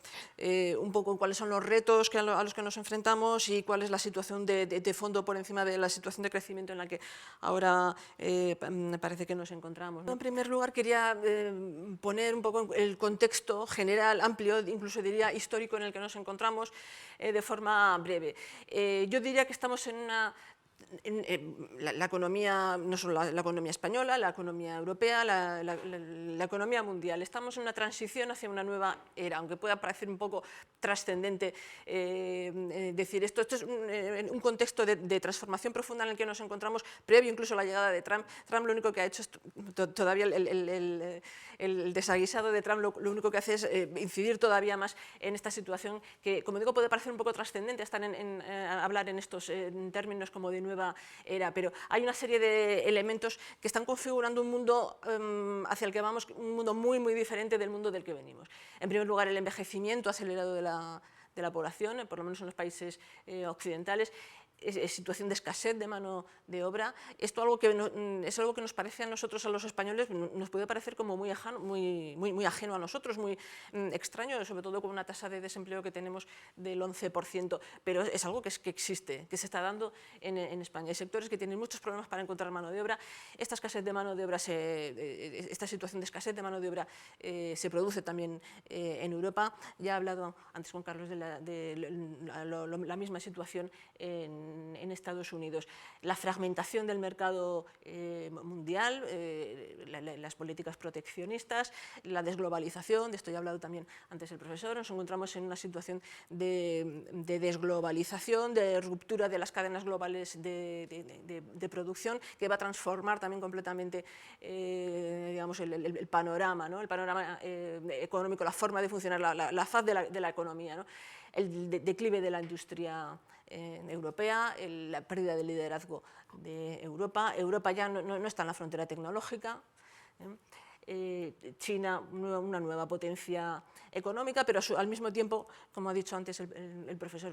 cuáles son los retos a los que nos enfrentamos y cuál es la situación de fondo por encima de la situación de crecimiento en la que ahora parece que nos encontramos, ¿no? En primer lugar, quería poner un poco el contexto general, amplio, incluso diría histórico, en el que nos encontramos de forma breve. Yo diría que estamos en la economía, no solo la economía española, la economía europea, la economía mundial. Estamos en una transición hacia una nueva era, aunque pueda parecer un poco trascendente decir esto. Esto es un contexto de transformación profunda en el que nos encontramos, previo incluso a la llegada de Trump. Trump lo único que ha hecho es, todavía el desaguisado de Trump lo único que hace es incidir todavía más en esta situación que, como digo, puede parecer un poco trascendente estar hablar en estos términos como de nueva era, pero hay una serie de elementos que están configurando un mundo hacia el que vamos, un mundo muy, muy diferente del mundo del que venimos. En primer lugar, el envejecimiento acelerado de la población, por lo menos en los países occidentales. situación de escasez de mano de obra. Esto es algo que nos parece a nosotros, a los españoles, nos puede parecer como muy ajeno a nosotros, muy extraño, sobre todo con una tasa de desempleo que tenemos del 11%, pero es algo que existe, que se está dando en España. Hay sectores que tienen muchos problemas para encontrar mano de obra. Esta escasez de mano de obra, esta situación de escasez de mano de obra se produce también en Europa. Ya he hablado antes con Carlos de la misma situación en Estados Unidos. La fragmentación del mercado mundial, las políticas proteccionistas, la desglobalización, de esto ya ha hablado también antes el profesor. Nos encontramos en una situación de desglobalización, de ruptura de las cadenas globales de producción, que va a transformar también completamente digamos, el panorama, ¿no? El panorama económico, la forma de funcionar, la faz de la economía, ¿no? El declive de la industria europea, la pérdida de liderazgo de Europa. Europa ya no está en la frontera tecnológica. China, una nueva potencia económica, pero al mismo tiempo, como ha dicho antes el profesor,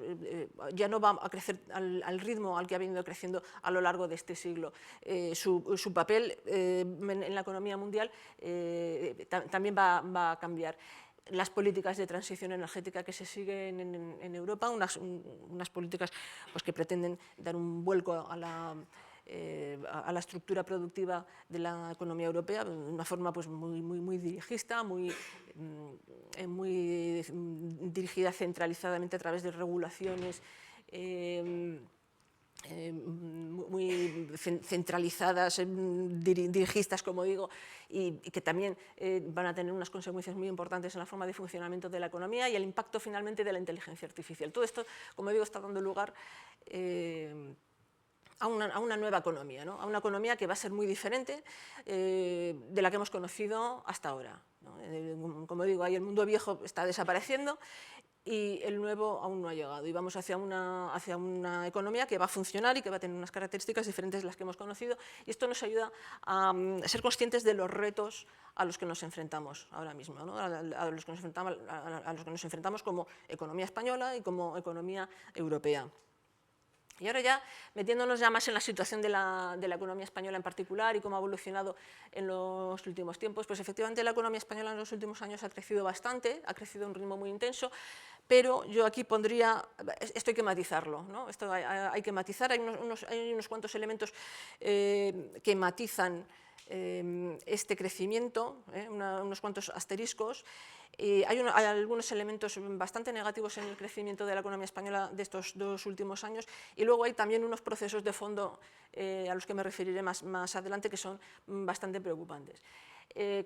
ya no va a crecer al ritmo al que ha venido creciendo a lo largo de este siglo. Su papel en la economía mundial también va a cambiar. Las políticas de transición energética que se siguen en Europa, unas políticas pues, que pretenden dar un vuelco a la estructura productiva de la economía europea, de una forma pues, muy dirigista, muy dirigida centralizadamente a través de regulaciones muy centralizadas, dirigistas, como digo, y que también van a tener unas consecuencias muy importantes en la forma de funcionamiento de la economía y el impacto finalmente de la inteligencia artificial. Todo esto, como digo, está dando lugar a una nueva economía, ¿no? A una economía que va a ser muy diferente de la que hemos conocido hasta ahora, ¿no? Como digo, ahí el mundo viejo está desapareciendo y el nuevo aún no ha llegado. Y vamos hacia una economía que va a funcionar y que va a tener unas características diferentes de las que hemos conocido. Y esto nos ayuda a ser conscientes de los retos a los que nos enfrentamos ahora mismo, ¿no? a los que nos enfrentamos como economía española y como economía europea. Y ahora ya, metiéndonos ya más en la situación de la economía española en particular y cómo ha evolucionado en los últimos tiempos, pues efectivamente la economía española en los últimos años ha crecido bastante, ha crecido a un ritmo muy intenso, pero yo aquí pondría, esto hay que matizarlo, ¿no? Esto hay que matizar, hay unos cuantos elementos que matizan este crecimiento, unos cuantos asteriscos. Hay algunos elementos bastante negativos en el crecimiento de la economía española de estos 2 últimos años y luego hay también unos procesos de fondo a los que me referiré más adelante que son bastante preocupantes.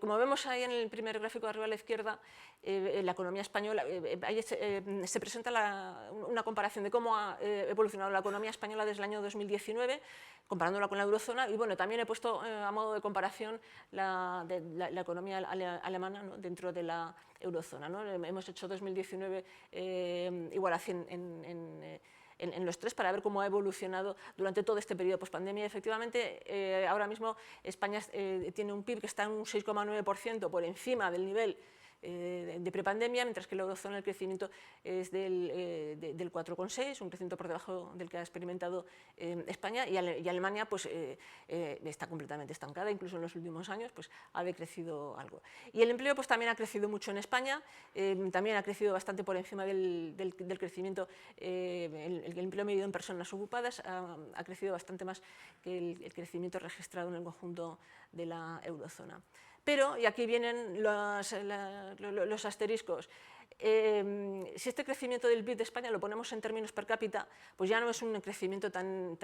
Como vemos ahí en el primer gráfico de arriba a la izquierda, la economía española, ahí se presenta una comparación de cómo ha evolucionado la economía española desde el año 2019, comparándola con la eurozona, y bueno, también he puesto a modo de comparación la economía alemana, ¿no? Dentro de la eurozona, ¿no? Hemos hecho 2019 igual a 100 en los tres para ver cómo ha evolucionado durante todo este periodo pospandemia. Efectivamente, ahora mismo España tiene un PIB que está en un 6,9% por encima del nivel de prepandemia, mientras que la eurozona el crecimiento es del 4,6, un crecimiento por debajo del que ha experimentado España, y Alemania pues, está completamente estancada, incluso en los últimos años pues, ha decrecido algo. Y el empleo pues, también ha crecido mucho en España, también ha crecido bastante por encima del crecimiento, el empleo medido en personas ocupadas ha crecido bastante más que el crecimiento registrado en el conjunto de la eurozona. Pero, y aquí vienen los asteriscos, si este crecimiento del PIB de España lo ponemos en términos per cápita, pues ya no es un crecimiento tan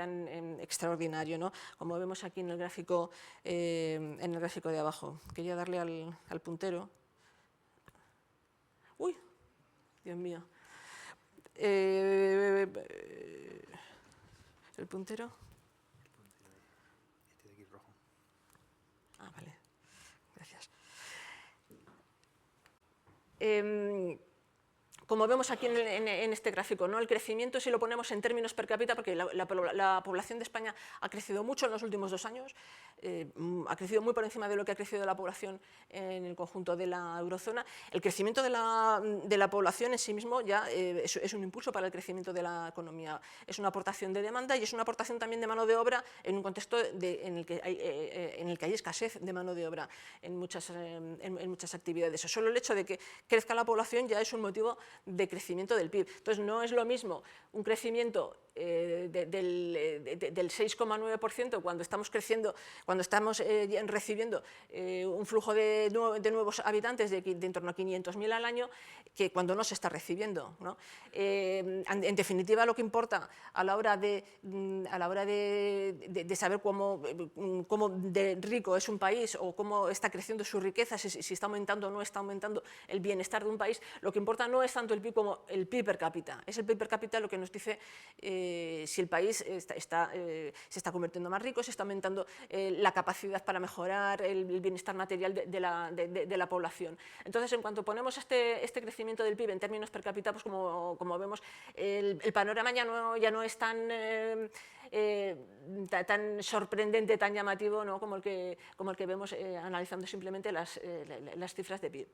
extraordinario, ¿no? Como vemos aquí en el gráfico de abajo. Quería darle al puntero. ¡Uy! Dios mío. ¿El puntero? Este de aquí rojo. Ah, vale. Gracias. como vemos aquí en este gráfico, ¿no? El crecimiento, si lo ponemos en términos per cápita, porque la población de España ha crecido mucho en los últimos 2 años, ha crecido muy por encima de lo que ha crecido la población en el conjunto de la eurozona. El crecimiento de la población en sí mismo ya es un impulso para el crecimiento de la economía. Es una aportación de demanda y es una aportación también de mano de obra en un contexto en el que hay escasez de mano de obra en muchas actividades. Solo el hecho de que crezca la población ya es un motivo de crecimiento del PIB. Entonces, no es lo mismo un crecimiento del 6,9% cuando estamos creciendo, cuando estamos recibiendo un flujo de nuevos habitantes de en torno a 500.000 al año, que cuando no se está recibiendo, ¿no? En definitiva, lo que importa a la hora de saber cómo de rico es un país o cómo está creciendo su riqueza, si está aumentando o no está aumentando el bienestar de un país, lo que importa no es tanto el PIB como el PIB per cápita. Es el PIB per cápita lo que nos dice si el país se está convirtiendo más rico, si está aumentando la capacidad para mejorar el bienestar material de la población. Entonces, en cuanto ponemos este crecimiento del PIB en términos per cápita, pues como vemos, el panorama ya no es tan sorprendente, tan llamativo, ¿no? como el que vemos analizando simplemente las cifras de PIB.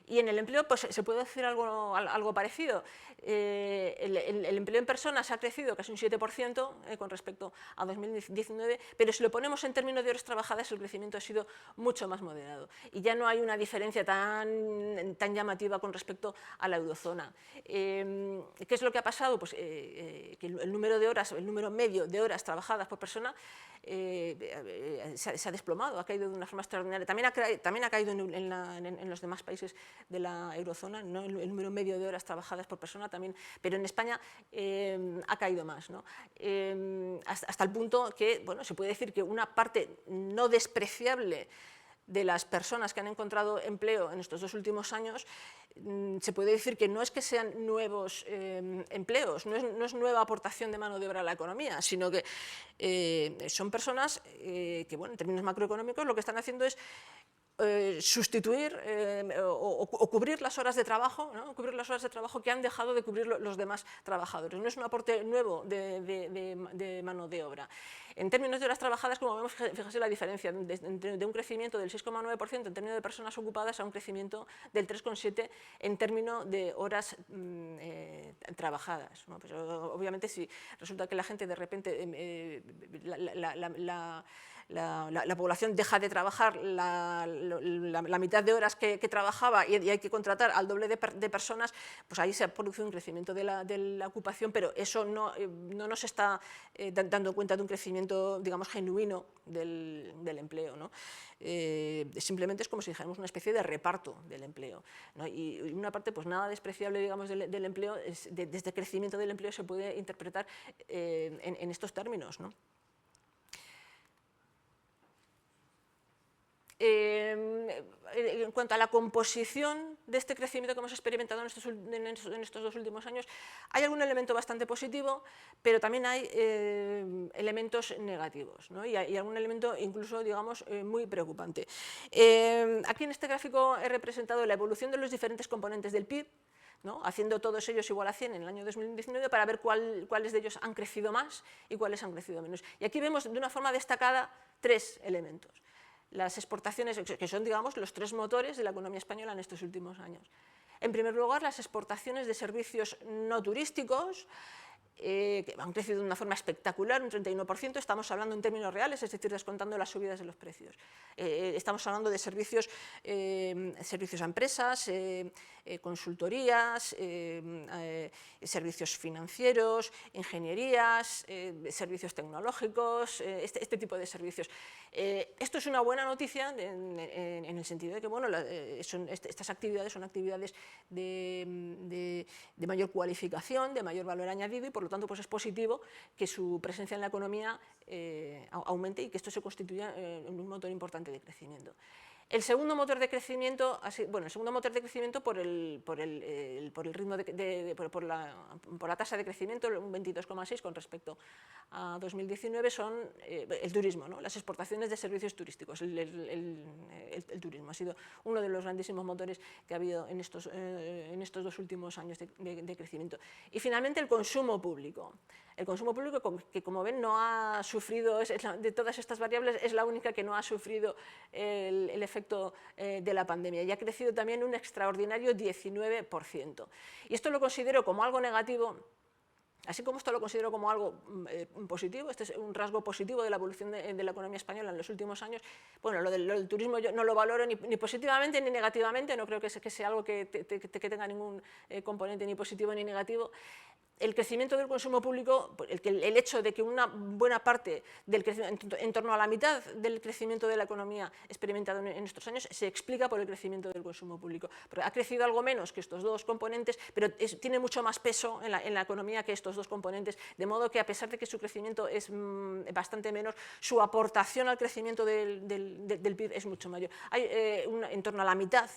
Y en el empleo pues, se puede decir algo parecido. El empleo en personas ha crecido casi un 7% con respecto a 2019, pero si lo ponemos en términos de horas trabajadas, el crecimiento ha sido mucho más moderado. Y ya no hay una diferencia tan llamativa con respecto a la eurozona. ¿Qué es lo que ha pasado? Pues que el número de horas, el número medio de horas trabajadas por persona se ha desplomado, ha caído de una forma extraordinaria. También ha caído en los demás países de la eurozona, ¿no? El número medio de horas trabajadas por persona también, pero en España ha caído más, ¿no? Hasta el punto que, bueno, se puede decir que una parte no despreciable de las personas que han encontrado empleo en estos 2 últimos años, se puede decir que no es que sean nuevos empleos, no es nueva aportación de mano de obra a la economía, sino que son personas que, bueno, en términos macroeconómicos, lo que están haciendo es sustituir o cubrir las horas de trabajo, ¿no? Cubrir las horas de trabajo que han dejado de cubrir los demás trabajadores. No es un aporte nuevo de mano de obra. En términos de horas trabajadas, como vemos, fíjese la diferencia de un crecimiento del 6,9% en términos de personas ocupadas a un crecimiento del 3,7% en términos de horas trabajadas, ¿no? Pues, obviamente, si resulta que la gente de repente la población deja de trabajar la mitad de horas que trabajaba y hay que contratar al doble de personas, pues ahí se ha producido un crecimiento de la ocupación, pero eso no nos está dando cuenta de un crecimiento, digamos, genuino del empleo, ¿no? Simplemente es como si dijéramos una especie de reparto del empleo, ¿no? Y una parte pues nada despreciable, digamos, del empleo, de este crecimiento del empleo se puede interpretar en estos términos, ¿no? En cuanto a la composición de este crecimiento que hemos experimentado en estos 2 últimos años, hay algún elemento bastante positivo, pero también hay elementos negativos, ¿no? Y hay algún elemento incluso, digamos, muy preocupante. Aquí en este gráfico he representado la evolución de los diferentes componentes del PIB, ¿no? Haciendo todos ellos igual a 100 en el año 2019 para ver cuáles de ellos han crecido más y cuáles han crecido menos. Y aquí vemos de una forma destacada 3 elementos. Las exportaciones, que son, digamos, los 3 motores de la economía española en estos últimos años. En primer lugar, las exportaciones de servicios no turísticos, que han crecido de una forma espectacular, un 31%, estamos hablando en términos reales, es decir, descontando las subidas de los precios. Estamos hablando de servicios a empresas, consultorías, servicios financieros, ingenierías, servicios tecnológicos, este tipo de servicios. Esto es una buena noticia en el sentido de que, bueno, estas actividades son actividades de mayor cualificación, de mayor valor añadido y por lo tanto pues es positivo que su presencia en la economía aumente y que esto se constituya en un motor importante de crecimiento. El segundo motor de crecimiento, el segundo motor de crecimiento por el ritmo por la tasa de crecimiento, un 22,6 con respecto a 2019, son el turismo, ¿no? Las exportaciones de servicios turísticos. El turismo ha sido uno de los grandísimos motores que ha habido en estos 2 últimos años de crecimiento. Y finalmente el consumo público. El consumo público, que como ven no ha sufrido, de todas estas variables, es la única que no ha sufrido el efecto de la pandemia, y ha crecido también un extraordinario 19%. Y esto lo considero como algo negativo. Así como esto lo considero como algo positivo, este es un rasgo positivo de la evolución de la economía española en los últimos años. Bueno, lo del turismo yo no lo valoro ni positivamente ni negativamente, no creo que sea algo que tenga ningún componente ni positivo ni negativo. El crecimiento del consumo público, el hecho de que una buena parte del crecimiento, en torno a la mitad del crecimiento de la economía experimentado en estos años, se explica por el crecimiento del consumo público. Porque ha crecido algo menos que estos dos componentes, pero tiene mucho más peso en la economía que estos dos componentes, de modo que a pesar de que su crecimiento es bastante menor, su aportación al crecimiento del PIB es mucho mayor. Hay en torno a la mitad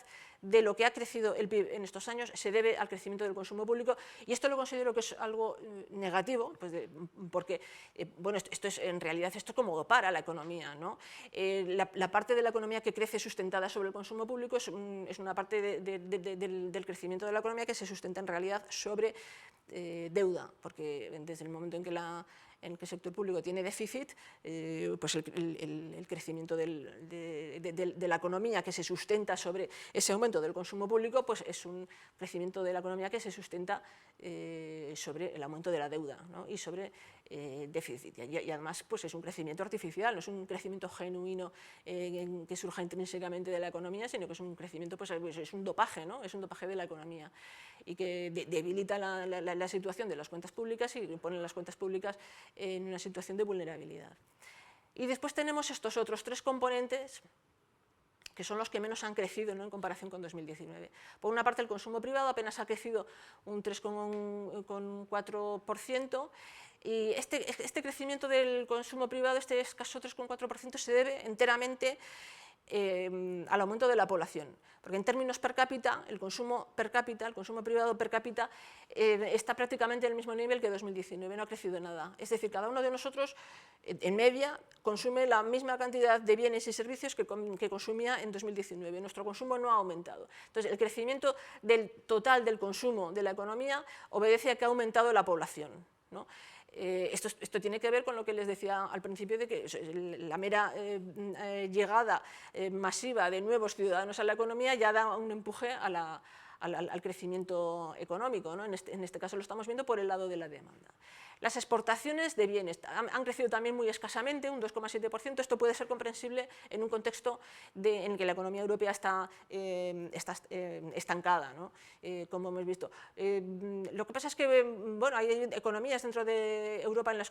de lo que ha crecido el PIB en estos años se debe al crecimiento del consumo público, y esto lo considero que es algo negativo, pues porque bueno, en realidad esto es como dopar a la economía, ¿no? La parte de la economía que crece sustentada sobre el consumo público es una parte del crecimiento de la economía que se sustenta en realidad sobre deuda, porque desde el momento en que el sector público tiene déficit, pues el crecimiento de la economía que se sustenta sobre ese aumento del consumo público, pues es un crecimiento de la economía que se sustenta sobre el aumento de la deuda, ¿no? Y sobre déficit. Y además pues es un crecimiento artificial, no es un crecimiento genuino que surja intrínsecamente de la economía, sino que es un crecimiento, pues es un dopaje, ¿no? Es un dopaje de la economía, y que debilita la situación de las cuentas públicas y pone las cuentas públicas en una situación de vulnerabilidad. Y después tenemos estos otros 3 componentes que son los que menos han crecido, ¿no?, en comparación con 2019. Por una parte, el consumo privado apenas ha crecido un 3,4%, y este crecimiento del consumo privado, este escaso 3,4%, se debe enteramente al aumento de la población, porque en términos per cápita, el consumo privado per cápita está prácticamente al mismo nivel que 2019, no ha crecido nada. Es decir, cada uno de nosotros, en media, consume la misma cantidad de bienes y servicios que consumía en 2019. Nuestro consumo no ha aumentado. Entonces, el crecimiento del total del consumo de la economía obedece a que ha aumentado la población, ¿no? Esto tiene que ver con lo que les decía al principio, de que la mera llegada masiva de nuevos ciudadanos a la economía ya da un empuje al crecimiento económico, ¿no? En este caso lo estamos viendo por el lado de la demanda. Las exportaciones de bienes han crecido también muy escasamente, un 2,7%. Esto puede ser comprensible en un contexto en que la economía europea está estancada, ¿no? Como hemos visto. Lo que pasa es que bueno, hay economías dentro de Europa en las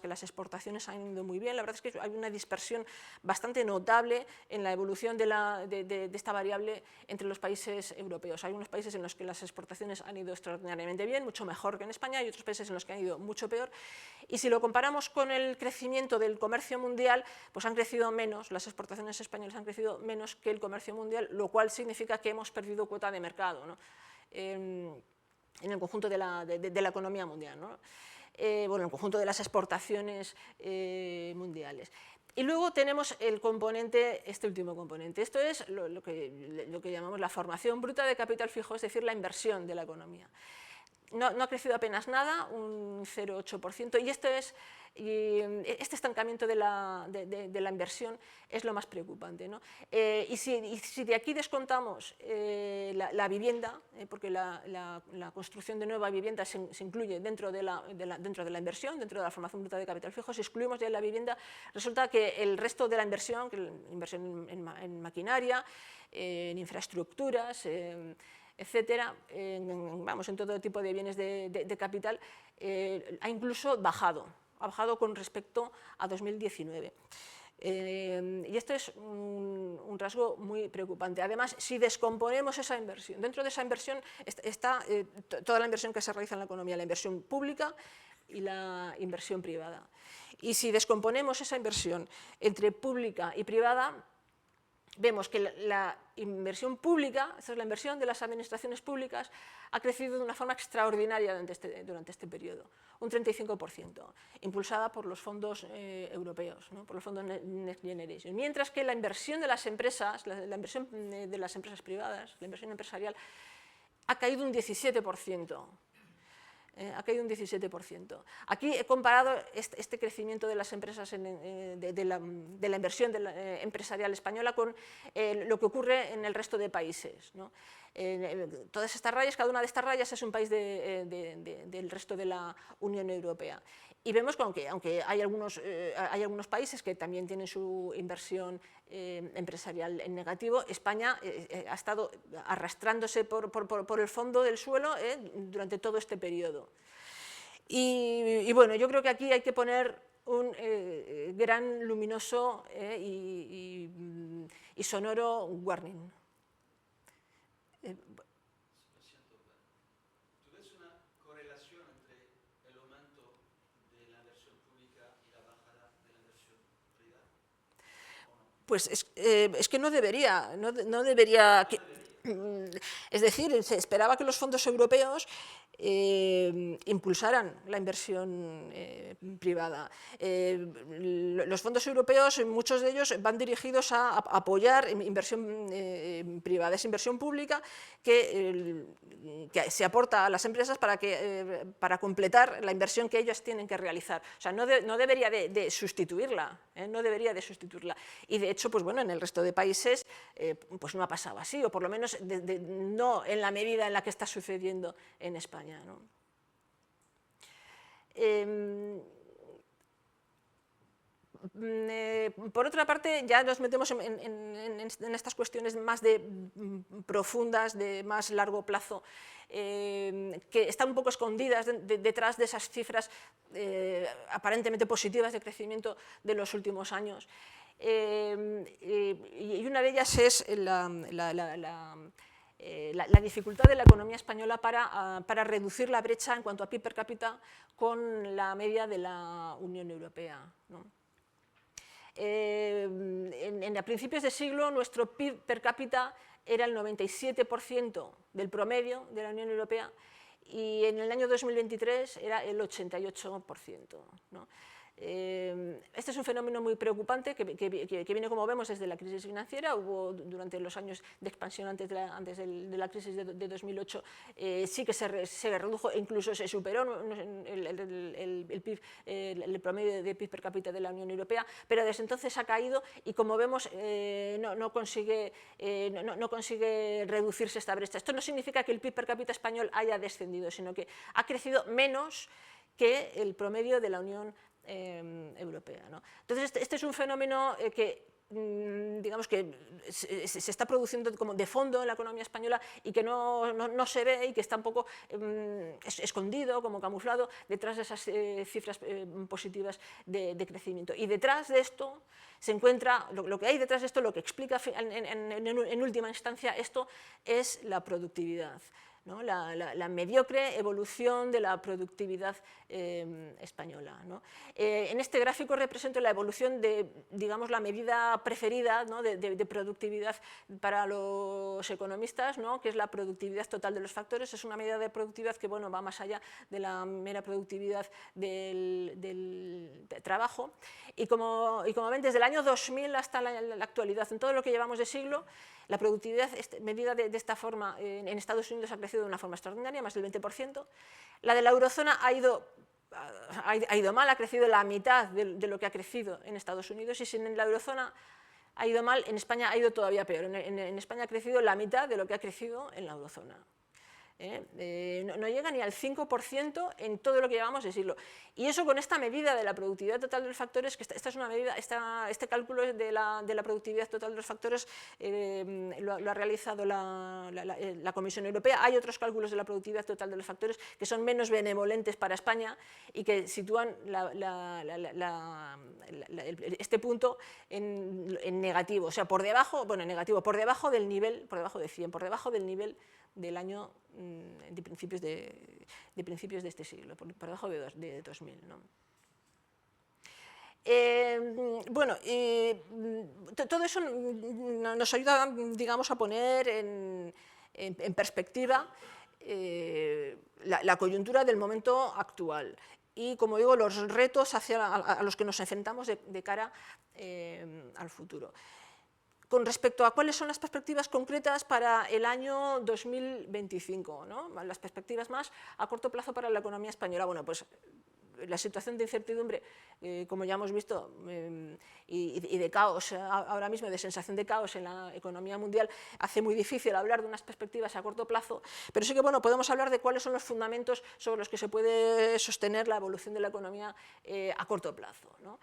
que las exportaciones han ido muy bien. La verdad es que hay una dispersión bastante notable en la evolución de esta variable entre los países europeos. Hay unos países en los que las exportaciones han ido extraordinariamente bien, mucho mejor que en España, y otros países en los que han ido mucho peor. Y si lo comparamos con el crecimiento del comercio mundial, pues han crecido menos, las exportaciones españolas han crecido menos que el comercio mundial, lo cual significa que hemos perdido cuota de mercado, ¿no?, en el conjunto de la economía mundial, ¿no? Bueno, en el conjunto de las exportaciones mundiales. Y luego tenemos el componente, este último componente. Esto es lo que llamamos la formación bruta de capital fijo, es decir, la inversión de la economía. No ha crecido apenas nada, un 0,8%, y este estancamiento de la inversión es lo más preocupante, ¿no? Y si de aquí descontamos la vivienda, porque la construcción de nueva vivienda se incluye dentro de la inversión, dentro de la formación bruta de capital fijo, si excluimos de la vivienda, resulta que el resto de la inversión, en maquinaria, en infraestructuras, etcétera, vamos, en todo tipo de bienes de capital, ha incluso bajado, con respecto a 2019. Y esto es un rasgo muy preocupante. Además, si descomponemos esa inversión, dentro de esa inversión está toda la inversión que se realiza en la economía, la inversión pública y la inversión privada. Y si descomponemos esa inversión entre pública y privada, vemos que la inversión pública, esta es la inversión de las administraciones públicas, ha crecido de una forma extraordinaria durante este periodo, un 35%, impulsada por los fondos europeos, ¿no? Por los fondos Next Generation. Mientras que la inversión de las empresas, la inversión de las empresas privadas, la inversión empresarial, ha caído un 17%. Ha caído un 17%. Aquí he comparado este crecimiento de las empresas, de la inversión empresarial española con lo que ocurre en el resto de países, ¿no? Todas estas rayas, cada una de estas rayas es un país del resto de la Unión Europea. Y vemos que aunque hay algunos países que también tienen su inversión empresarial en negativo, España ha estado arrastrándose por el fondo del suelo durante todo este periodo. Y bueno, yo creo que aquí hay que poner un gran, luminoso y sonoro warning. ¿Tú ves una correlación entre el aumento de la inversión pública y la bajada de la inversión privada? Pues es que no debería, es decir, se esperaba que los fondos europeos impulsaran la inversión privada. Los fondos europeos, muchos de ellos van dirigidos a apoyar inversión privada, es inversión pública que se aporta a las empresas para completar la inversión que ellas tienen que realizar. O sea, no debería de sustituirla, no debería de sustituirla. Y de hecho, pues bueno, en el resto de países pues no ha pasado así, o por lo menos no en la medida en la que está sucediendo en España, ¿no? Por otra parte, ya nos metemos en estas cuestiones más profundas, de más largo plazo, que están un poco escondidas detrás de esas cifras aparentemente positivas de crecimiento de los últimos años. Y una de ellas es la dificultad de la economía española para reducir la brecha en cuanto a PIB per cápita con la media de la Unión Europea, ¿no? A principios de siglo nuestro PIB per cápita era el 97% del promedio de la Unión Europea y en el año 2023 era el 88%, ¿no? Este es un fenómeno muy preocupante que viene, como vemos, desde la crisis financiera. Hubo durante los años de expansión antes de la crisis de 2008, sí que se redujo e incluso se superó el PIB, el promedio de PIB per cápita de la Unión Europea, pero desde entonces ha caído y, como vemos, no consigue reducirse esta brecha. Esto no significa que el PIB per cápita español haya descendido, sino que ha crecido menos que el promedio de la Unión Europea, ¿no? Entonces, este es un fenómeno que digamos que se está produciendo como de fondo en la economía española y que no se ve y que está un poco escondido, como camuflado, detrás de esas cifras positivas de crecimiento. Y detrás de esto se encuentra, lo que hay detrás de esto, lo que explica en última instancia esto, es la productividad, ¿no? La mediocre evolución de la productividad española, ¿no? En este gráfico represento la evolución de, digamos, la medida preferida, ¿no? de productividad para los economistas, ¿no? Que es la productividad total de los factores. Es una medida de productividad que, bueno, va más allá de la mera productividad del trabajo. Y como ven, desde el año 2000 hasta la actualidad, en todo lo que llevamos de siglo, la productividad medida de esta forma en Estados Unidos ha crecido de una forma extraordinaria, más del 20%. La de la eurozona ha ido mal, ha crecido la mitad de lo que ha crecido en Estados Unidos, y si en la eurozona ha ido mal, en España ha ido todavía peor. En España ha crecido la mitad de lo que ha crecido en la eurozona. No llega ni al 5% en todo lo que llevamos de siglo. Y eso con esta medida de la productividad total de los factores, que esta es una medida, este cálculo de la productividad total de los factores lo ha realizado la Comisión Europea. Hay otros cálculos de la productividad total de los factores que son menos benevolentes para España y que sitúan este punto en negativo, o sea, por debajo, bueno, negativo, por debajo del nivel, por debajo de 100, por debajo del nivel del año de principios de este siglo, por debajo de 2000, ¿no? Todo eso nos ayuda, digamos, a poner en perspectiva la coyuntura del momento actual y, como digo, los retos a los que nos enfrentamos de cara al futuro. Con respecto a cuáles son las perspectivas concretas para el año 2025, ¿no? Las perspectivas más a corto plazo para la economía española, bueno, pues la situación de incertidumbre, como ya hemos visto, y de caos, ahora mismo de sensación de caos en la economía mundial, hace muy difícil hablar de unas perspectivas a corto plazo, pero sí que bueno, podemos hablar de cuáles son los fundamentos sobre los que se puede sostener la evolución de la economía a corto plazo, ¿no?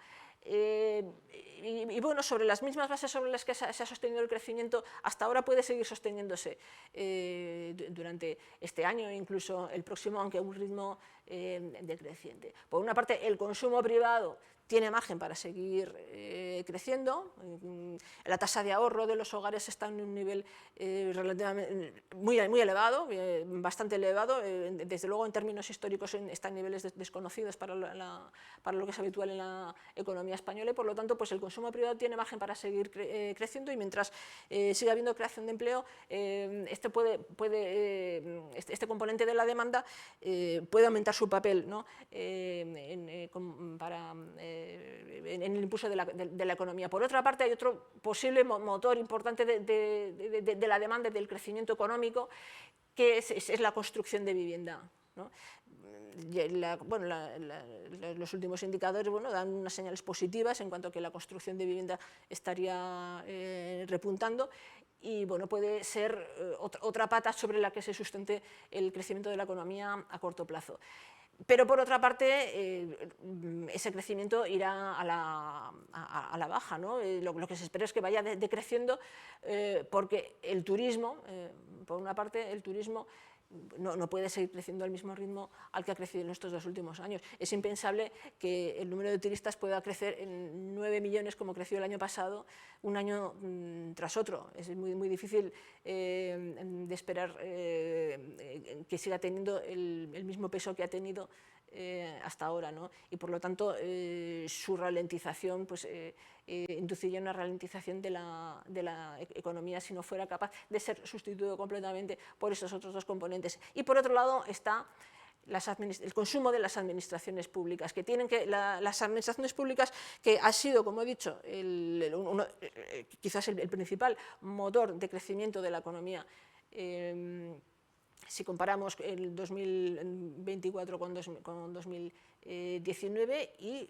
Y bueno, sobre las mismas bases sobre las que se ha sostenido el crecimiento, hasta ahora puede seguir sosteniéndose durante este año e incluso el próximo, aunque a un ritmo decreciente. Por una parte, el consumo privado tiene margen para seguir creciendo. La tasa de ahorro de los hogares está en un nivel relativamente muy elevado, bastante elevado. Desde luego, en términos históricos, está en niveles desconocidos para lo que es habitual en la economía española, y por lo tanto, pues el consumo privado tiene margen para seguir creciendo, y mientras siga habiendo creación de empleo, este componente de la demanda puede aumentar su papel, ¿no? en el impulso de la economía. Por otra parte, hay otro posible motor importante de la demanda, del crecimiento económico, que es la construcción de vivienda, ¿no? Los últimos indicadores, bueno, dan unas señales positivas en cuanto a que la construcción de vivienda estaría repuntando, y bueno, puede ser otra pata sobre la que se sustente el crecimiento de la economía a corto plazo. Pero por otra parte, ese crecimiento irá a la baja, ¿no? Lo que se espera es que vaya decreciendo, porque el turismo, por una parte, el turismo no puede seguir creciendo al mismo ritmo al que ha crecido en estos 2 últimos años. Es impensable que el número de turistas pueda crecer en 9 millones como creció el año pasado, un año tras otro. Es muy difícil de esperar que siga teniendo el mismo peso que ha tenido hasta ahora, ¿no? Y por lo tanto su ralentización pues, induciría una ralentización de la economía si no fuera capaz de ser sustituido completamente por esos otros 2 componentes. Y por otro lado está el consumo de las administraciones públicas, las administraciones públicas, que ha sido, como he dicho, quizás el principal motor de crecimiento de la economía. Si comparamos el 2024 con 2019, y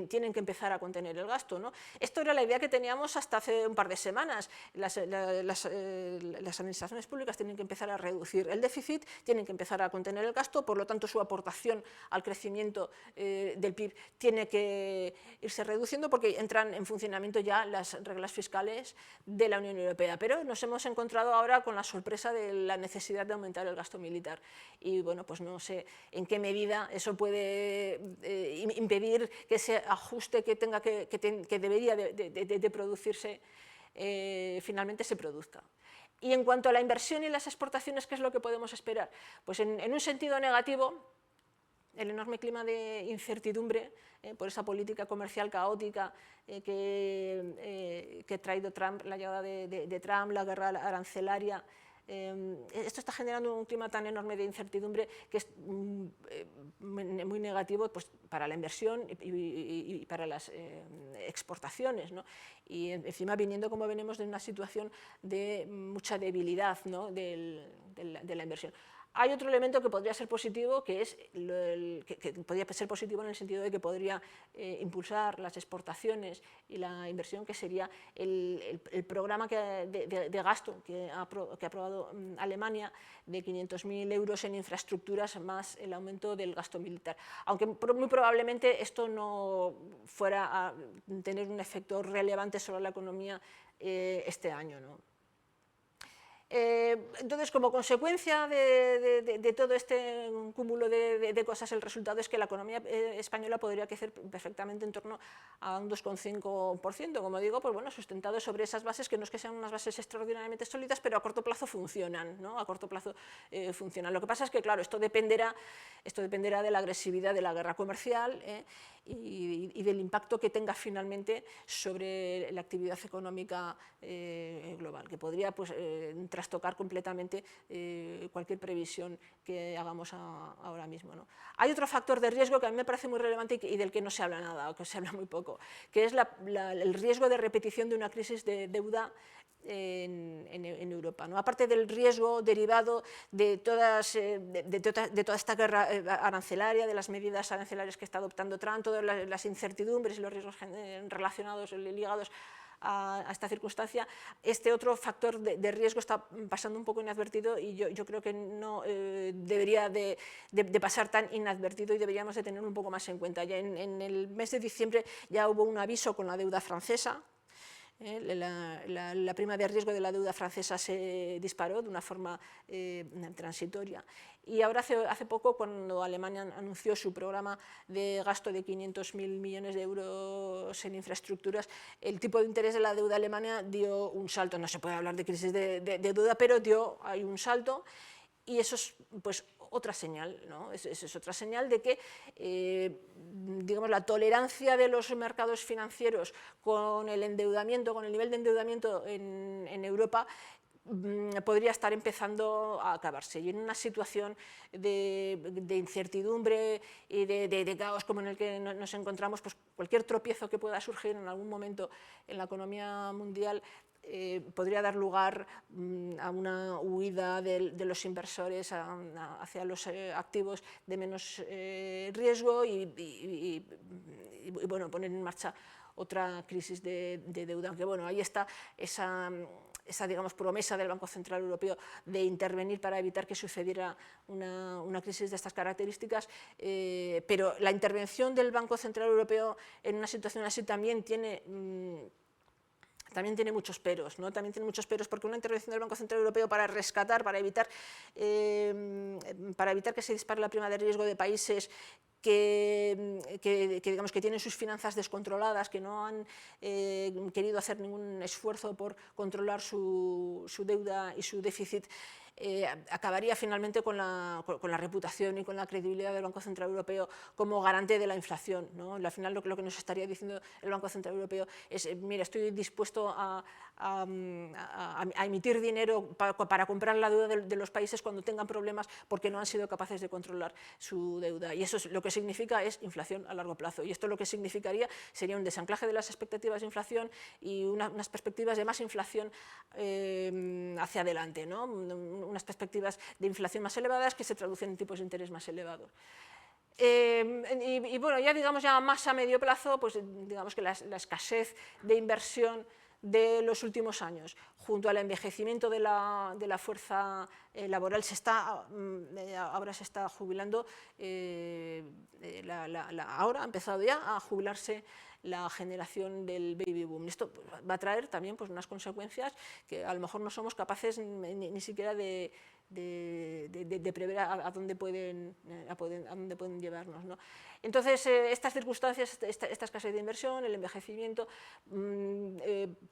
tienen que empezar a contener el gasto, ¿no? Esto era la idea que teníamos hasta hace un par de semanas. Las administraciones públicas tienen que empezar a reducir el déficit, tienen que empezar a contener el gasto, por lo tanto su aportación al crecimiento del PIB tiene que irse reduciendo, porque entran en funcionamiento ya las reglas fiscales de la Unión Europea. Pero nos hemos encontrado ahora con la sorpresa de la necesidad de aumentar el gasto militar, y bueno, pues no sé en qué medida eso puede impedir que ese ajuste que debería de producirse finalmente se produzca. Y en cuanto a la inversión y las exportaciones, ¿qué es lo que podemos esperar? Pues en un sentido negativo, el enorme clima de incertidumbre por esa política comercial caótica que ha traído Trump, la llegada de Trump, la guerra arancelaria. Esto está generando un clima tan enorme de incertidumbre que es muy negativo, pues, para la inversión y para las exportaciones, ¿no? Y encima, viniendo, como venimos, de una situación de mucha debilidad, ¿no? de la inversión. Hay otro elemento que podría ser positivo, que podría ser positivo en el sentido de que podría impulsar las exportaciones y la inversión, que sería el programa de gasto que ha aprobado Alemania, de 500.000 euros en infraestructuras, más el aumento del gasto militar. Aunque muy probablemente esto no fuera a tener un efecto relevante sobre la economía este año, ¿no? Entonces, como consecuencia de todo este cúmulo de cosas, el resultado es que la economía española podría crecer perfectamente en torno a un 2,5%, como digo, pues bueno, sustentado sobre esas bases que no es que sean unas bases extraordinariamente sólidas, pero a corto plazo funcionan, ¿no? A corto plazo funcionan. Lo que pasa es que, claro, esto dependerá de la agresividad de la guerra comercial y del impacto que tenga finalmente sobre la actividad económica global, que podría pues, trastocar completamente cualquier previsión que hagamos ahora mismo, ¿no? Hay otro factor de riesgo que a mí me parece muy relevante y del que no se habla nada, o que se habla muy poco, que es el riesgo de repetición de una crisis de deuda en Europa, ¿no? Aparte del riesgo derivado de toda esta guerra arancelaria, de las medidas arancelarias que está adoptando Trump, todas las incertidumbres y los riesgos relacionados, ligados a esta circunstancia, este otro factor de riesgo está pasando un poco inadvertido y yo creo que no debería de pasar tan inadvertido y deberíamos de tenerlo un poco más en cuenta. Ya en el mes de diciembre ya hubo un aviso con la deuda francesa. La prima de riesgo de la deuda francesa se disparó de una forma transitoria. Y ahora hace poco, cuando Alemania anunció su programa de gasto de 500.000 millones de euros en infraestructuras, el tipo de interés de la deuda alemana dio un salto. No se puede hablar de crisis de deuda, pero dio ahí un salto. Y eso es pues, otra señal, ¿no? Es otra señal de que digamos, la tolerancia de los mercados financieros con el endeudamiento, con el nivel de endeudamiento en Europa, podría estar empezando a acabarse. Y en una situación de incertidumbre y de caos como en el que nos encontramos, pues cualquier tropiezo que pueda surgir en algún momento en la economía mundial podría dar lugar a una huida de los inversores hacia los activos de menos riesgo y bueno, poner en marcha otra crisis de deuda. Aunque bueno, ahí está esa digamos, promesa del Banco Central Europeo de intervenir para evitar que sucediera una crisis de estas características, pero la intervención del Banco Central Europeo en una situación así también tiene muchos peros, ¿no? También tiene muchos peros porque una intervención del Banco Central Europeo para rescatar, para evitar que se dispare la prima de riesgo de países que digamos, que tienen sus finanzas descontroladas, que no han querido hacer ningún esfuerzo por controlar su deuda y su déficit, acabaría finalmente con la reputación y con la credibilidad del Banco Central Europeo como garante de la inflación, ¿no? Al final lo que nos estaría diciendo el Banco Central Europeo es, mira, estoy dispuesto a emitir dinero para comprar la deuda de los países cuando tengan problemas porque no han sido capaces de controlar su deuda. Y eso lo que significa es inflación a largo plazo. Y esto lo que significaría sería un desanclaje de las expectativas de inflación y unas perspectivas de más inflación hacia adelante, ¿no? Unas perspectivas de inflación más elevadas que se traducen en tipos de interés más elevados. Y bueno, ya digamos ya más a medio plazo, pues digamos que la escasez de inversión de los últimos años, junto al envejecimiento de la fuerza laboral, ahora se está jubilando, ahora ha empezado ya a jubilarse la generación del baby boom. Esto va a traer también pues, unas consecuencias que a lo mejor no somos capaces ni siquiera de prever a dónde pueden llevarnos, ¿no? Entonces, estas circunstancias, esta escasez de inversión, el envejecimiento,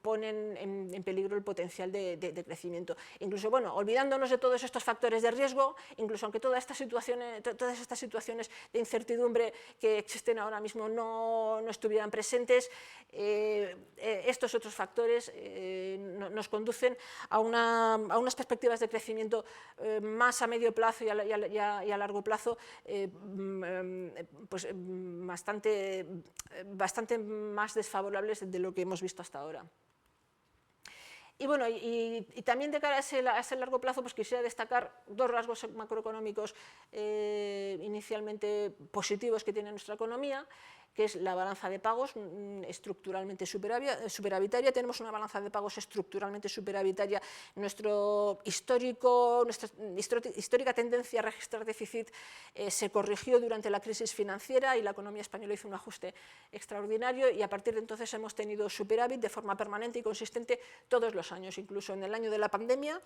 ponen en peligro el potencial de crecimiento. Incluso, bueno, olvidándonos de todos estos factores de riesgo, incluso aunque todas estas situaciones de incertidumbre que existen ahora mismo no estuvieran presentes, estos otros factores nos conducen a unas perspectivas de crecimiento más a medio plazo y a largo plazo pues bastante más desfavorables de lo que hemos visto hasta ahora. Y bueno, y también de cara a ese largo plazo, pues quisiera destacar dos rasgos macroeconómicos inicialmente positivos que tiene nuestra economía, que es la balanza de pagos estructuralmente superavitaria. Tenemos una balanza de pagos estructuralmente superavitaria. Nuestra histórica tendencia a registrar déficit se corrigió durante la crisis financiera y la economía española hizo un ajuste extraordinario, y a partir de entonces hemos tenido superávit de forma permanente y consistente todos los años. Incluso en el año de la pandemia,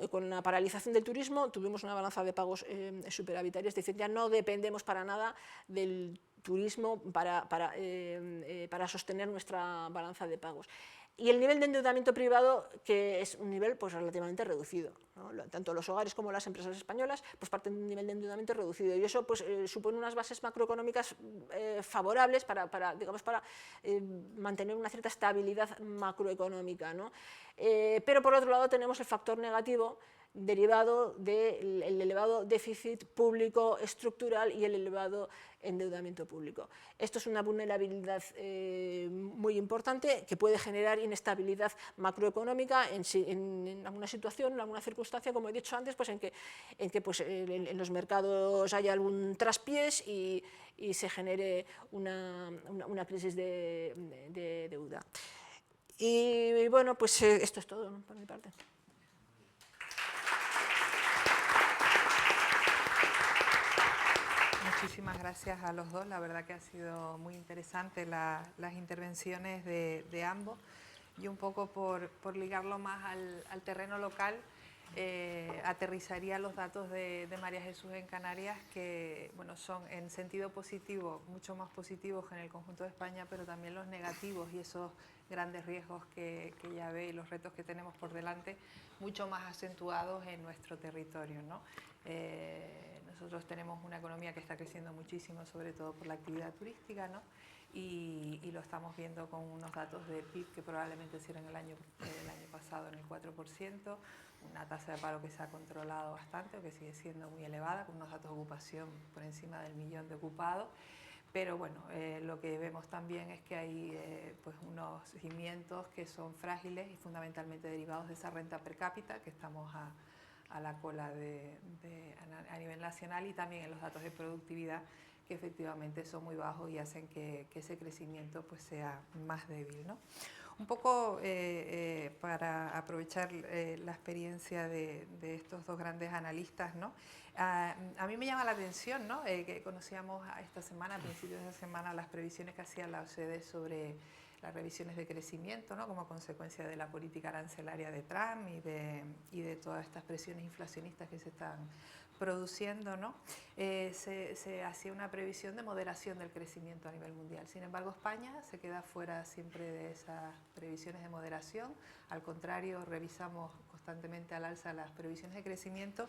con la paralización del turismo, tuvimos una balanza de pagos superavitaria, es decir, ya no dependemos para nada del turismo para sostener nuestra balanza de pagos. Y el nivel de endeudamiento privado, que es un nivel pues, relativamente reducido, ¿no? Tanto los hogares como las empresas españolas pues, parten de un nivel de endeudamiento reducido, y eso pues, supone unas bases macroeconómicas favorables para mantener una cierta estabilidad macroeconómica, ¿no? Pero por otro lado tenemos el factor negativo derivado del elevado déficit público estructural y el elevado endeudamiento público. Esto es una vulnerabilidad muy importante que puede generar inestabilidad macroeconómica en alguna situación, en alguna circunstancia, como he dicho antes, pues en que pues, en los mercados haya algún traspiés y se genere una crisis de deuda. Y bueno, pues esto es todo, ¿no? Por mi parte. Muchísimas gracias a los dos, la verdad que ha sido muy interesante las intervenciones de ambos, y un poco por ligarlo más al terreno local, aterrizaría los datos de María Jesús en Canarias, que bueno, son en sentido positivo, mucho más positivos que en el conjunto de España, pero también los negativos y esos grandes riesgos que ya ve y los retos que tenemos por delante, mucho más acentuados en nuestro territorio, ¿no? Nosotros tenemos una economía que está creciendo muchísimo, sobre todo por la actividad turística, ¿no? Y lo estamos viendo con unos datos del PIB que probablemente hicieron el año pasado en el 4%, una tasa de paro que se ha controlado bastante o que sigue siendo muy elevada, con unos datos de ocupación por encima del 1 millón de ocupados. Pero bueno, lo que vemos también es que hay pues unos cimientos que son frágiles y fundamentalmente derivados de esa renta per cápita, que estamos a la cola a nivel nacional, y también en los datos de productividad, que efectivamente son muy bajos y hacen que ese crecimiento pues, sea más débil, ¿no? Un poco para aprovechar la experiencia de estos dos grandes analistas, ¿no? A mí me llama la atención, ¿no? Que conocíamos esta semana, a principios de esta semana, las previsiones que hacía la OCDE sobre las revisiones de crecimiento, ¿no? Como consecuencia de la política arancelaria de Trump y de todas estas presiones inflacionistas que se están produciendo, ¿no? Se hacía una previsión de moderación del crecimiento a nivel mundial. Sin embargo, España se queda fuera siempre de esas previsiones de moderación. Al contrario, revisamos constantemente al alza las previsiones de crecimiento.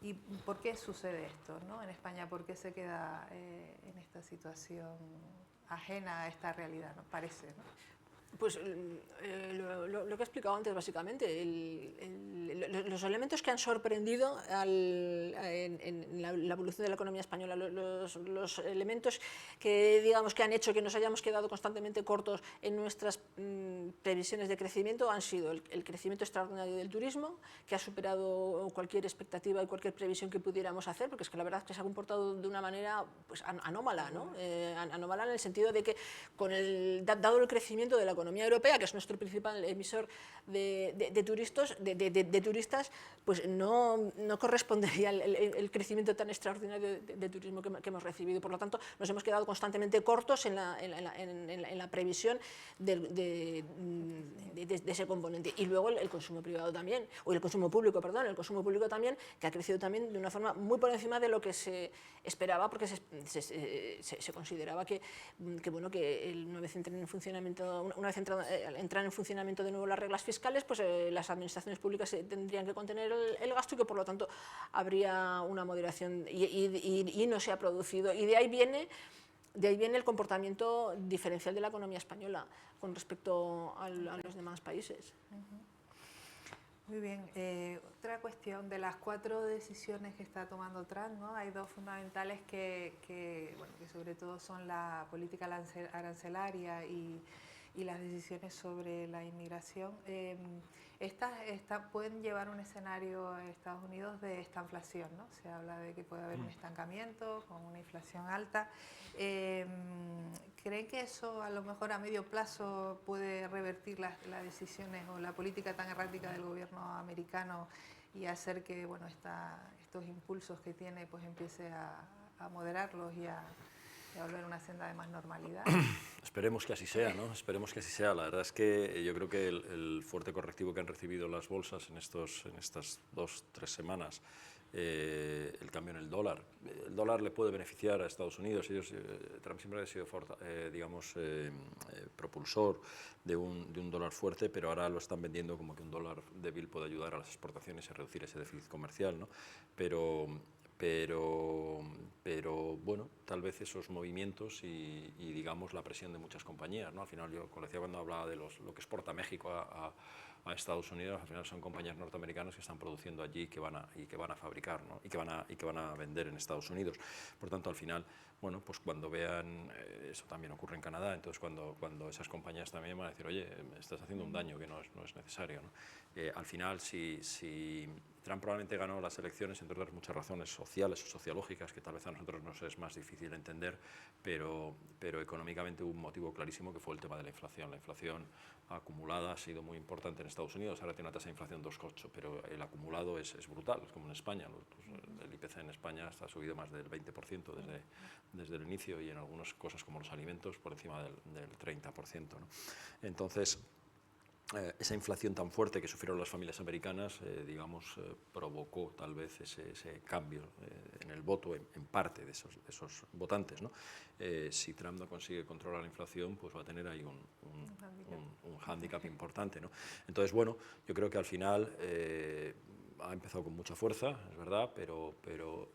¿Y por qué sucede esto, ¿no? En España, ¿por qué se queda en esta situación ajena a esta realidad, ¿no? Parece, ¿no? Pues lo que he explicado antes, básicamente, los elementos que han sorprendido en la evolución de la economía española, los elementos que, digamos, que han hecho que nos hayamos quedado constantemente cortos en nuestras previsiones de crecimiento han sido el crecimiento extraordinario del turismo, que ha superado cualquier expectativa y cualquier previsión que pudiéramos hacer, porque es que la verdad es que se ha comportado de una manera pues, anómala, ¿no? Anómala en el sentido de que, dado el crecimiento de la economía europea, que es nuestro principal emisor de turistas, pues no correspondería el crecimiento tan extraordinario de turismo que hemos recibido. Por lo tanto, nos hemos quedado constantemente cortos en la previsión de ese componente. Y luego el consumo privado también, o el consumo público, perdón, el consumo público también, que ha crecido también de una forma muy por encima de lo que se esperaba, porque se consideraba que una vez entren en funcionamiento, entrar en funcionamiento de nuevo las reglas fiscales, pues las administraciones públicas tendrían que contener el gasto y que por lo tanto habría una moderación y no se ha producido. Y de ahí viene el comportamiento diferencial de la economía española con respecto a los demás países. Muy bien. Otra cuestión de las 4 decisiones que está tomando Trump, ¿no? Hay 2 fundamentales que sobre todo son la política arancelaria y y las decisiones sobre la inmigración, pueden llevar un escenario a Estados Unidos de estanflación, ¿no? Se habla de que puede haber un estancamiento con una inflación alta. ¿Creen que eso a lo mejor a medio plazo puede revertir las decisiones o la política tan errática del gobierno americano y hacer que, bueno, estos impulsos que tiene pues empiece a moderarlos y a volver a una senda de más normalidad? Esperemos que así sea, ¿no? Esperemos que así sea. La verdad es que yo creo que el fuerte correctivo que han recibido las bolsas en estas 2-3 semanas, el cambio en el dólar le puede beneficiar a Estados Unidos. Trump siempre ha sido, propulsor de un dólar fuerte, pero ahora lo están vendiendo como que un dólar débil puede ayudar a las exportaciones y a reducir ese déficit comercial, ¿no? Pero bueno, tal vez esos movimientos y digamos la presión de muchas compañías, ¿no? Al final yo, como decía cuando hablaba de lo que exporta México a Estados Unidos, al final son compañías norteamericanas que están produciendo allí y que van a fabricar, ¿no? y que van a vender en Estados Unidos. Por tanto, al final, bueno, pues cuando vean, eso también ocurre en Canadá, entonces cuando esas compañías también van a decir, oye, me estás haciendo un daño que no es necesario, ¿no? Al final, si Trump probablemente ganó las elecciones, entre otras muchas razones sociales o sociológicas, que tal vez a nosotros nos es más difícil entender, pero económicamente hubo un motivo clarísimo que fue el tema de la inflación. La inflación acumulada ha sido muy importante en Estados Unidos, ahora tiene una tasa de inflación 2,8, pero el acumulado es brutal, es como en España. El IPC en España ha subido más del 20% desde el inicio y en algunas cosas como los alimentos por encima del 30%, ¿no? Entonces, esa inflación tan fuerte que sufrieron las familias americanas, provocó tal vez ese cambio en el voto en parte de esos votantes, ¿no? Si Trump no consigue controlar la inflación, pues va a tener ahí un hándicap importante, ¿no? Entonces, bueno, yo creo que al final ha empezado con mucha fuerza, es verdad, pero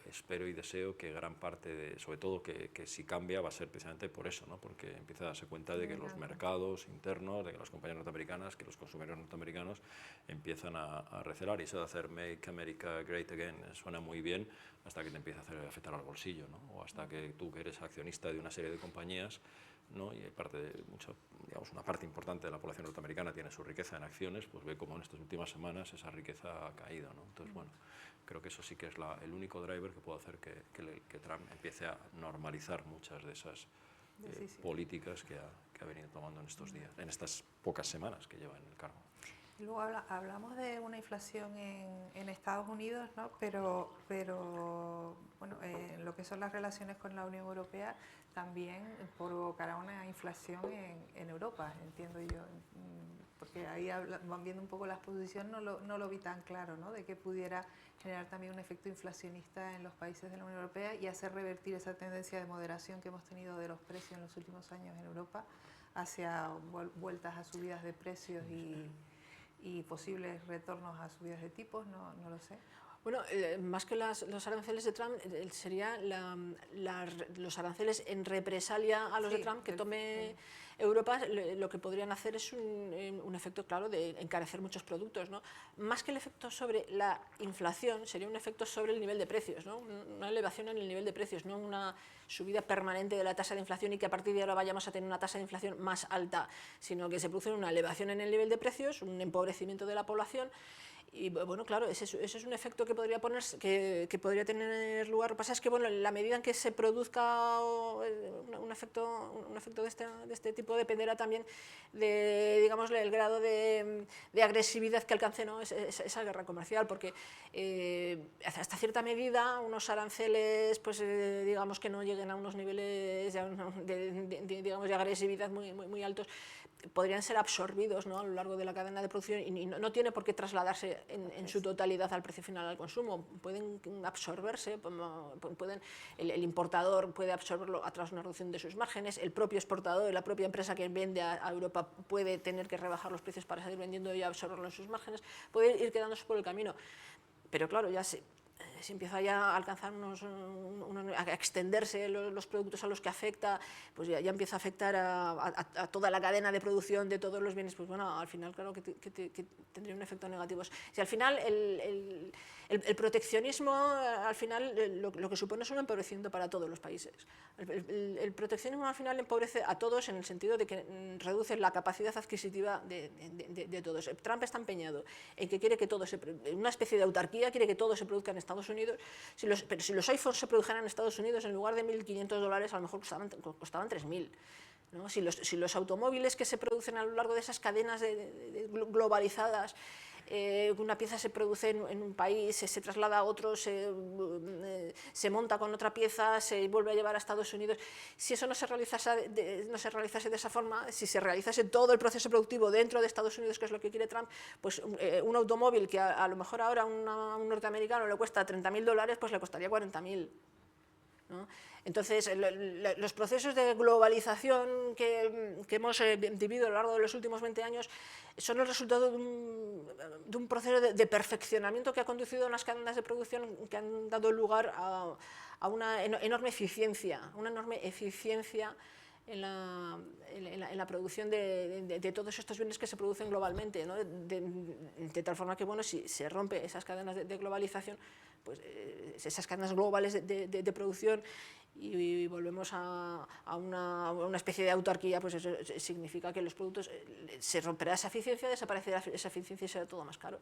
espero y deseo que gran parte, sobre todo que si cambia, va a ser precisamente por eso, ¿no? Porque empieza a darse cuenta de que los mercados internos, de que las compañías norteamericanas, que los consumidores norteamericanos empiezan a recelar, y eso de hacer Make America Great Again suena muy bien hasta que te empieza a afectar al bolsillo, ¿no? O hasta que tú, que eres accionista de una serie de compañías, ¿no? Y una parte importante de la población norteamericana tiene su riqueza en acciones, pues ve cómo en estas últimas semanas esa riqueza ha caído, ¿no? Entonces, bueno, creo que eso sí que es el único driver que puede hacer que Trump empiece a normalizar muchas de esas políticas que ha venido tomando en estos días, en estas pocas semanas que lleva en el cargo. Luego hablamos de una inflación en Estados Unidos, ¿no? Pero bueno, lo que son las relaciones con la Unión Europea también provocará una inflación en Europa, entiendo yo, porque ahí van viendo un poco la exposición, no lo vi tan claro, ¿no? De que pudiera generar también un efecto inflacionista en los países de la Unión Europea y hacer revertir esa tendencia de moderación que hemos tenido de los precios en los últimos años en Europa hacia vueltas a subidas de precios y posibles retornos a subidas de tipos, no lo sé. Bueno, más que los aranceles de Trump, sería los aranceles en represalia a los de Trump que tome Europa. Lo que podrían hacer es un efecto claro de encarecer muchos productos, ¿no? Más que el efecto sobre la inflación, sería un efecto sobre el nivel de precios, ¿no? Una elevación en el nivel de precios, no una subida permanente de la tasa de inflación y que a partir de ahora vayamos a tener una tasa de inflación más alta, sino que se produce una elevación en el nivel de precios, un empobrecimiento de la población. Y bueno, claro, ese es un efecto que podría podría tener lugar. Lo que pasa es que, bueno, la medida en que se produzca un efecto de este tipo dependerá también de, digamos, el grado de agresividad que alcance, ¿no? esa guerra comercial, porque hasta cierta medida unos aranceles, pues digamos que no lleguen a unos niveles de agresividad muy altos, podrían ser absorbidos, ¿no? A lo largo de la cadena de producción y no tiene por qué trasladarse en su totalidad al precio final al consumo. Pueden absorberse, el importador puede absorberlo a través de una reducción de sus márgenes, el propio exportador, la propia empresa que vende a Europa puede tener que rebajar los precios para seguir vendiendo y absorberlo en sus márgenes, puede ir quedándose por el camino. Pero claro, ya si empieza ya a alcanzar a extenderse los productos a los que afecta, pues ya empieza a afectar a toda la cadena de producción de todos los bienes, pues bueno, al final claro que tendría un efecto negativo. Si al final el proteccionismo, al final lo que supone es un empobrecimiento para todos los países. El proteccionismo al final empobrece a todos en el sentido de que reduce la capacidad adquisitiva de todos. Trump está empeñado en que quiere que todo una especie de autarquía, quiere que todo se produzca en Estados Unidos, pero si los iPhones se produjeran en Estados Unidos, en lugar de $1.500 a lo mejor costaban 3.000. ¿No? Si los automóviles que se producen a lo largo de esas cadenas globalizadas, una pieza se produce en un país, se traslada a otro, se monta con otra pieza, se vuelve a llevar a Estados Unidos. Si eso no se realizase de esa forma, si se realizase todo el proceso productivo dentro de Estados Unidos, que es lo que quiere Trump, pues un automóvil que a lo mejor ahora a un norteamericano le cuesta $30.000, pues le costaría 40.000. ¿No? Entonces, los procesos de globalización que hemos vivido a lo largo de los últimos 20 años son el resultado de un proceso de perfeccionamiento que ha conducido a unas cadenas de producción que han dado lugar a una enorme eficiencia en la producción de todos estos bienes que se producen globalmente, ¿no? de tal forma que, bueno, si se rompe esas cadenas de globalización, pues esas cadenas globales de producción y volvemos a una especie de autarquía, pues eso significa que los productos, se romperá esa eficiencia, desaparecerá esa eficiencia y será todo más caro.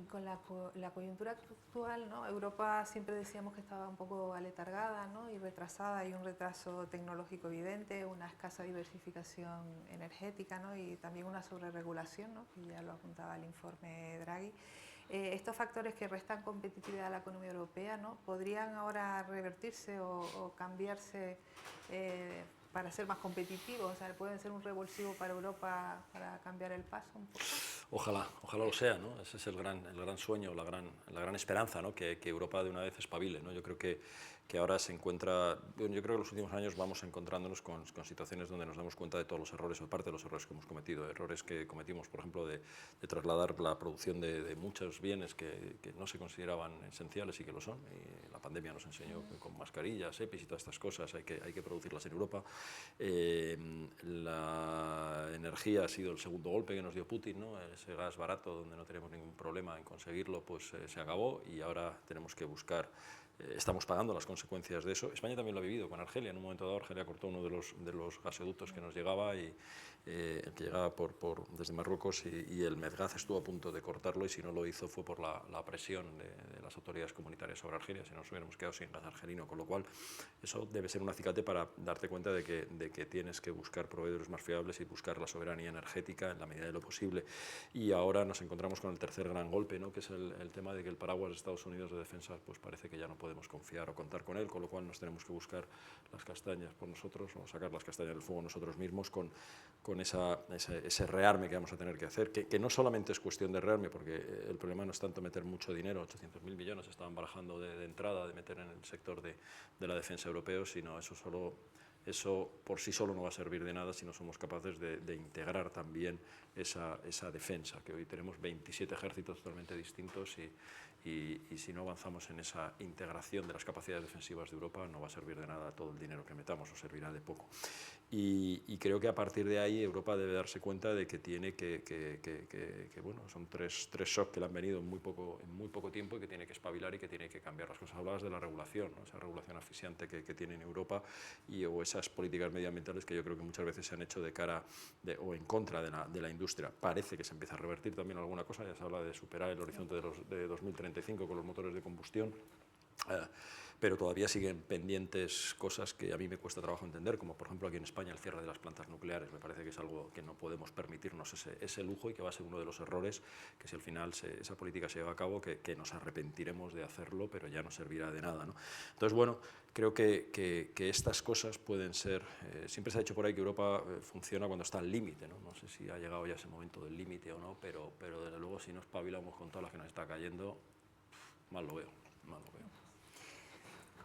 Con la coyuntura actual, ¿no? Europa siempre decíamos que estaba un poco aletargada, ¿no? Y retrasada, hay un retraso tecnológico evidente, una escasa diversificación energética, ¿no? Y también una sobreregulación, ¿no? Que ya lo apuntaba el informe Draghi. Estos factores que restan competitividad a la economía europea, ¿no? ¿Podrían ahora revertirse o cambiarse para ser más competitivos? O sea, ¿pueden ser un revulsivo para Europa para cambiar el paso un poco? Ojalá lo sea, ¿no? Ese es el gran sueño, la gran esperanza, ¿no? Que Europa de una vez espabile, ¿no? Yo creo que ahora se encuentra, bueno, yo creo que en los últimos años vamos encontrándonos con situaciones donde nos damos cuenta de todos los errores, o parte de los errores que hemos cometido, errores que cometimos, por ejemplo, de trasladar la producción de muchos bienes que no se consideraban esenciales y que lo son, y la pandemia nos enseñó que con mascarillas, EPIs y todas estas cosas hay que producirlas en Europa. La energía ha sido el segundo golpe que nos dio Putin, ¿no? Ese gas barato donde no tenemos ningún problema en conseguirlo, pues se acabó y ahora tenemos que buscar, estamos pagando las consecuencias de eso. España también lo ha vivido con Argelia. En un momento dado Argelia cortó uno de los gasoductos que nos llegaba, y que llegaba desde Marruecos, y el Medgaz estuvo a punto de cortarlo, y si no lo hizo fue por la presión de las autoridades comunitarias sobre Argelia, si no nos hubiéramos quedado sin gas argelino, con lo cual eso debe ser un acicate para darte cuenta de que tienes que buscar proveedores más fiables y buscar la soberanía energética en la medida de lo posible. Y ahora nos encontramos con el tercer gran golpe, ¿no? Que es el tema de que el paraguas de Estados Unidos de defensa, pues parece que ya no podemos confiar o contar con él, con lo cual nos tenemos que buscar las castañas por nosotros, o sacar las castañas del fuego nosotros mismos con ese rearme que vamos a tener que hacer, que no solamente es cuestión de rearme, porque el problema no es tanto meter mucho dinero, 800.000 millones estaban barajando de entrada, de meter en el sector de la defensa europeo, sino eso por sí solo no va a servir de nada si no somos capaces de integrar también esa defensa, que hoy tenemos 27 ejércitos totalmente distintos, y si no avanzamos en esa integración de las capacidades defensivas de Europa no va a servir de nada todo el dinero que metamos, o servirá de poco. Y creo que a partir de ahí Europa debe darse cuenta de que tiene bueno, son tres shocks que le han venido en muy poco tiempo, y que tiene que espabilar y que tiene que cambiar las cosas. Hablabas de la regulación, ¿no? Esa regulación asfixiante que tiene en Europa, o esas políticas medioambientales que yo creo que muchas veces se han hecho de cara o en contra de la industria. Parece que se empieza a revertir también alguna cosa, ya se habla de superar el horizonte de 2035 con los motores de combustión. Pero todavía siguen pendientes cosas que a mí me cuesta trabajo entender, como por ejemplo aquí en España el cierre de las plantas nucleares. Me parece que es algo que no podemos permitirnos, ese lujo, y que va a ser uno de los errores, que si al final esa política se lleva a cabo, que nos arrepentiremos de hacerlo, pero ya no servirá de nada, ¿no? Entonces, bueno, creo que estas cosas pueden ser, siempre se ha dicho por ahí que Europa funciona cuando está al límite, ¿no? No sé si ha llegado ya ese momento del límite o no, pero desde luego si no espabilamos con todas las que nos está cayendo, mal lo veo.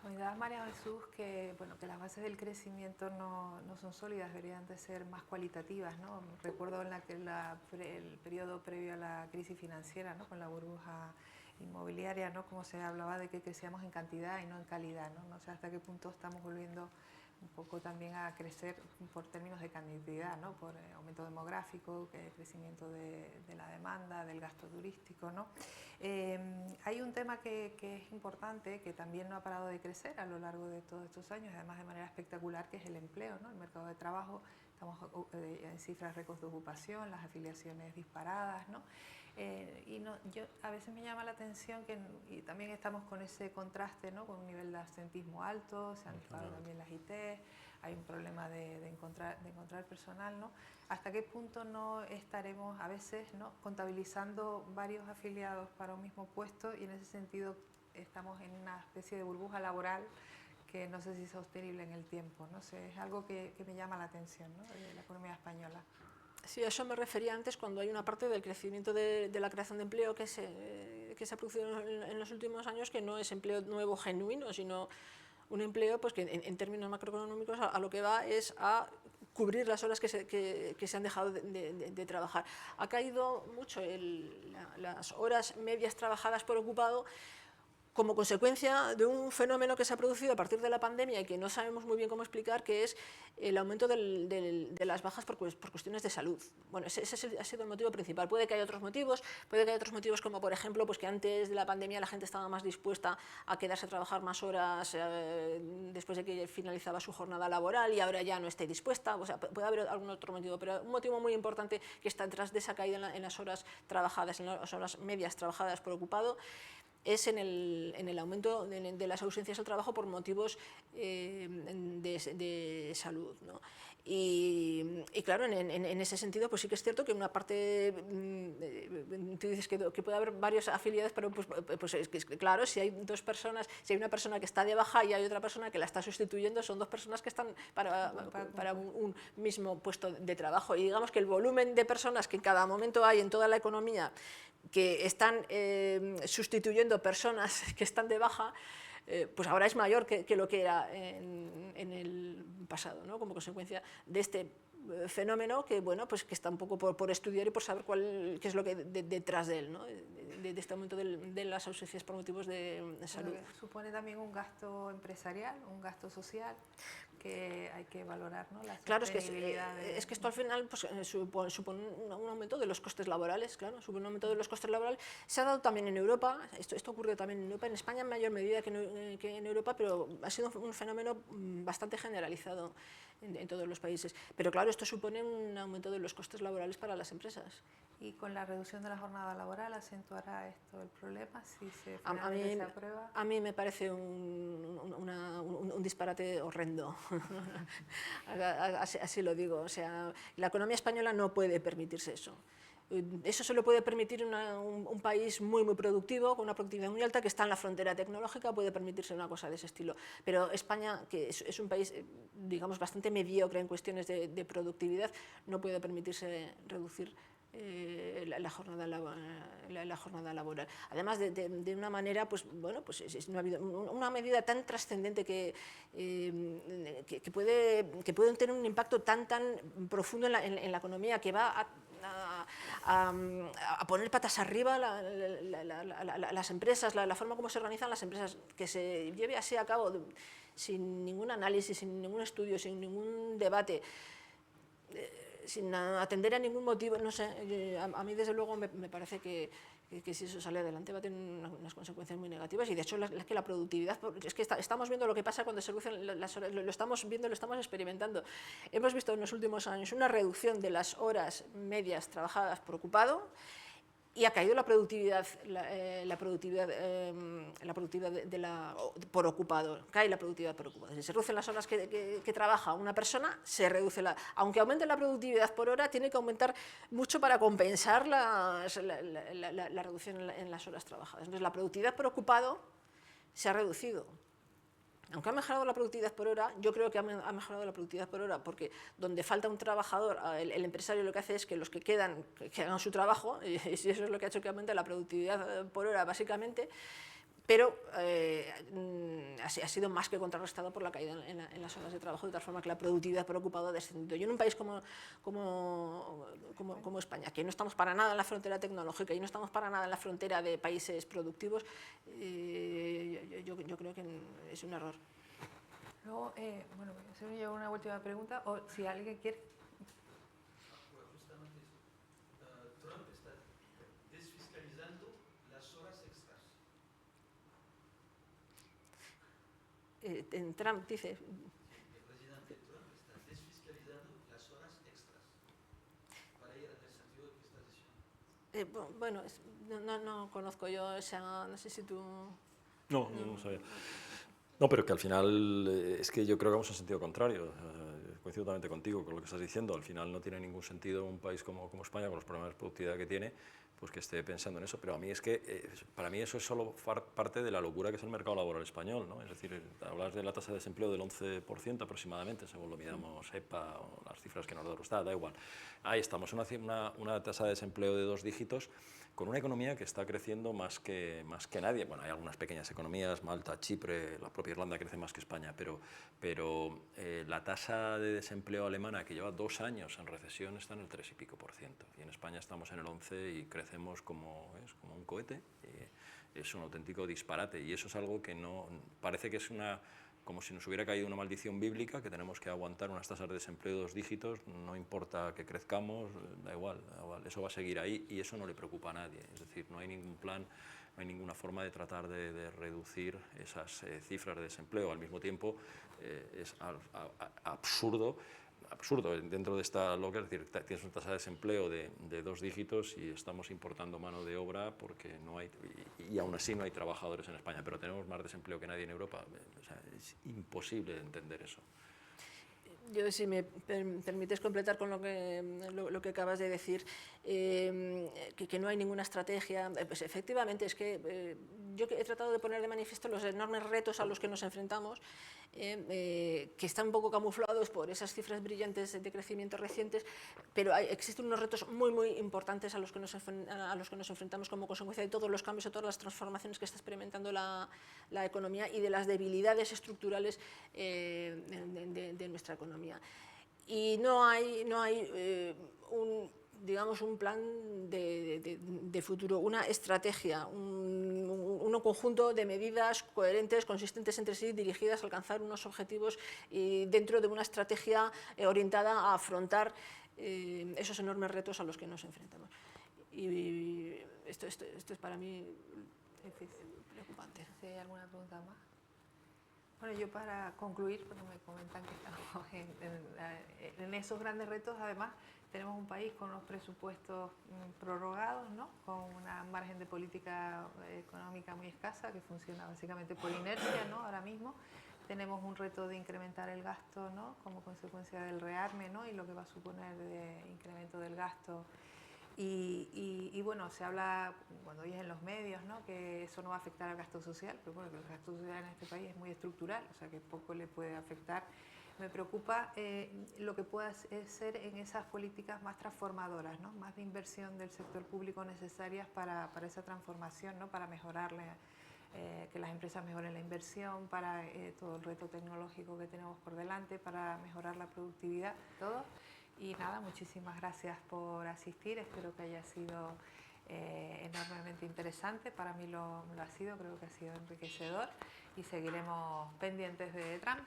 Comentaba María Jesús que, bueno, que las bases del crecimiento no son sólidas, deberían de ser más cualitativas, ¿no? Recuerdo el periodo previo a la crisis financiera, ¿no? Con la burbuja inmobiliaria, ¿no? Como se hablaba de que crecíamos en cantidad y no en calidad, ¿no? No sé hasta qué punto estamos volviendo un poco también a crecer por términos de cantidad, ¿no? Por aumento demográfico, crecimiento de la demanda, del gasto turístico, ¿no? Hay un tema que es importante, que también no ha parado de crecer a lo largo de todos estos años, además de manera espectacular, que es el empleo, ¿no? El mercado de trabajo, estamos en cifras récords de ocupación, las afiliaciones disparadas, ¿no? Yo a veces me llama la atención que y también estamos con ese contraste, ¿no? Con un nivel de absentismo alto, se han disparado también las IT, hay un problema de encontrar personal, ¿no? ¿Hasta qué punto no estaremos a veces, ¿no? Contabilizando varios afiliados para un mismo puesto y en ese sentido estamos en una especie de burbuja laboral que no sé si es sostenible en el tiempo, ¿no? Es algo que me llama la atención, ¿no? De la economía española. Sí, a eso me refería antes, cuando hay una parte del crecimiento de la creación de empleo que se ha producido en los últimos años, que no es empleo nuevo genuino, sino un empleo pues, que en términos macroeconómicos a lo que va es a cubrir las horas que se han dejado de trabajar. Ha caído mucho las horas medias trabajadas por ocupado, como consecuencia de un fenómeno que se ha producido a partir de la pandemia y que no sabemos muy bien cómo explicar, que es el aumento de las bajas por cuestiones de salud. Bueno, ese ha sido el motivo principal. Puede que haya otros motivos, como por ejemplo pues que antes de la pandemia la gente estaba más dispuesta a quedarse a trabajar más horas después de que finalizaba su jornada laboral y ahora ya no esté dispuesta. O sea, puede haber algún otro motivo, pero un motivo muy importante que está detrás de esa caída en las horas trabajadas, en las horas medias trabajadas por ocupado, es en el aumento de las ausencias al trabajo por motivos de salud, ¿no? Y claro, en ese sentido, pues sí que es cierto que una parte, tú dices que puede haber varios afiliados, pero pues es que claro, si hay dos personas, si hay una persona que está de baja y hay otra persona que la está sustituyendo, son dos personas que están para un mismo puesto de trabajo. Y digamos que el volumen de personas que en cada momento hay en toda la economía que están sustituyendo personas que están de baja, pues ahora es mayor que lo que era en el pasado, ¿no? Como consecuencia de este fenómeno que, bueno, pues que está un poco por estudiar y por saber qué es lo que detrás de él, ¿no? de este aumento de las ausencias por motivos de salud. Supone también un gasto empresarial, un gasto social que hay que valorar, ¿no? La claro, es que esto al final pues, supone un aumento de los costes laborales, claro, supone un aumento de los costes laborales. Se ha dado también en Europa, esto ocurre también en Europa, en España en mayor medida que en Europa, pero ha sido un fenómeno bastante generalizado en todos los países. Pero claro, esto supone un aumento de los costes laborales para las empresas. ¿Y con la reducción de la jornada laboral acentuará esto el problema si finalmente se aprueba? A mí me parece un disparate horrendo. Así lo digo. O sea, la economía española no puede permitirse eso. Eso se lo puede permitir un país muy productivo, con una productividad muy alta, que está en la frontera tecnológica, puede permitirse una cosa de ese estilo. Pero España, que es un país, digamos, bastante mediocre en cuestiones de productividad, no puede permitirse reducir la jornada laboral. Además, de una manera, pues bueno, pues no ha habido una medida tan trascendente que puede tener un impacto tan profundo en la economía, que va a poner patas arriba las empresas, la forma como se organizan las empresas, que se lleve así a cabo sin ningún análisis, sin ningún estudio, sin ningún debate, sin atender a ningún motivo. No sé, a mí desde luego me parece que si eso sale adelante va a tener unas consecuencias muy negativas. Y de hecho es que la productividad, es que estamos viendo lo que pasa cuando se reducen las horas, lo estamos viendo, lo estamos experimentando. Hemos visto en los últimos años una reducción de las horas medias trabajadas por ocupado, y ha caído la productividad por ocupado. Cae la productividad por ocupado. Si se reducen las horas que trabaja una persona, se reduce aunque aumente la productividad por hora, tiene que aumentar mucho para compensar la reducción en las horas trabajadas. Entonces, la productividad por ocupado se ha reducido. Aunque ha mejorado la productividad por hora, yo creo que ha mejorado la productividad por hora, porque donde falta un trabajador, el empresario lo que hace es que los que quedan, que hagan su trabajo, y eso es lo que ha hecho que aumente la productividad por hora, básicamente. pero ha sido más que contrarrestado por la caída en las horas de trabajo, de tal forma que la productividad por ocupado ha descendido. Y en un país como España, que no estamos para nada en la frontera tecnológica y no estamos para nada en la frontera de países productivos, yo creo que es un error. Luego, bueno, se me lleva una última pregunta, o si alguien quiere. Bueno, justamente eso. Trump está desfiscalizando las horas extras. Trump dice... El presidente Trump está desfiscalizando las horas extras para ir en el sentido que estás diciendo. bueno, no conozco yo esa, no sé si tú... No, no sabía. No, pero que al final es que yo creo que vamos en sentido contrario. Coincido totalmente contigo con lo que estás diciendo. Al final no tiene ningún sentido un país como España, con los problemas de productividad que tiene, pues que esté pensando en eso. Pero a mí es que, para mí eso es solo parte de la locura que es el mercado laboral español, ¿no? Es decir, hablas de la tasa de desempleo del 11% aproximadamente, según lo midamos EPA o las cifras que nos da Eurostat, da igual. Ahí estamos, una tasa de desempleo de 2 dígitos, con una economía que está creciendo más que nadie. Bueno, hay algunas pequeñas economías, Malta, Chipre, la propia Irlanda crece más que España, pero la tasa de desempleo alemana, que lleva 2 años en recesión, está en el 3 y pico %. Y en España estamos en el 11 y crecemos como un cohete. Es un auténtico disparate y eso es algo que no... Parece que es como si nos hubiera caído una maldición bíblica, que tenemos que aguantar unas tasas de desempleo de 2 dígitos, no importa que crezcamos, da igual, eso va a seguir ahí y eso no le preocupa a nadie. Es decir, no hay ningún plan, no hay ninguna forma de tratar de reducir esas cifras de desempleo. Al mismo tiempo, es absurdo dentro de esta loca, es decir, tienes una tasa de desempleo de 2 dígitos y estamos importando mano de obra porque no hay, y aún así no hay trabajadores en España, pero tenemos más desempleo que nadie en Europa. O sea, es imposible entender eso. Yo, si me permites completar con lo que acabas de decir, que no hay ninguna estrategia, pues efectivamente es que yo he tratado de poner de manifiesto los enormes retos a los que nos enfrentamos, que están un poco camuflados por esas cifras brillantes de crecimiento recientes, pero existen unos retos muy, muy importantes a los que nos enfrentamos como consecuencia de todos los cambios, de todas las transformaciones que está experimentando la economía y de las debilidades estructurales de nuestra economía. Y no hay un plan de futuro, una estrategia, un conjunto de medidas coherentes, consistentes entre sí, dirigidas a alcanzar unos objetivos y dentro de una estrategia orientada a afrontar esos enormes retos a los que nos enfrentamos. Y esto es para mí preocupante. ¿Sí hay alguna pregunta más? Bueno, yo para concluir, porque me comentan que estamos en esos grandes retos, además tenemos un país con los presupuestos prorrogados, ¿no? Con una margen de política económica muy escasa que funciona básicamente por inercia, ¿no? Ahora mismo tenemos un reto de incrementar el gasto, ¿no? Como consecuencia del rearme, ¿no? Y lo que va a suponer de incremento del gasto. Y bueno, se habla, cuando oyes en los medios, ¿no? Que eso no va a afectar al gasto social, pero bueno, que el gasto social en este país es muy estructural, o sea que poco le puede afectar. Me preocupa lo que pueda ser en esas políticas más transformadoras, ¿no? Más de inversión del sector público necesarias para esa transformación, ¿no? Para mejorarle, que las empresas mejoren la inversión, para todo el reto tecnológico que tenemos por delante, para mejorar la productividad, todo. Y nada, muchísimas gracias por asistir, espero que haya sido enormemente interesante, para mí lo ha sido, creo que ha sido enriquecedor y seguiremos pendientes de Trump.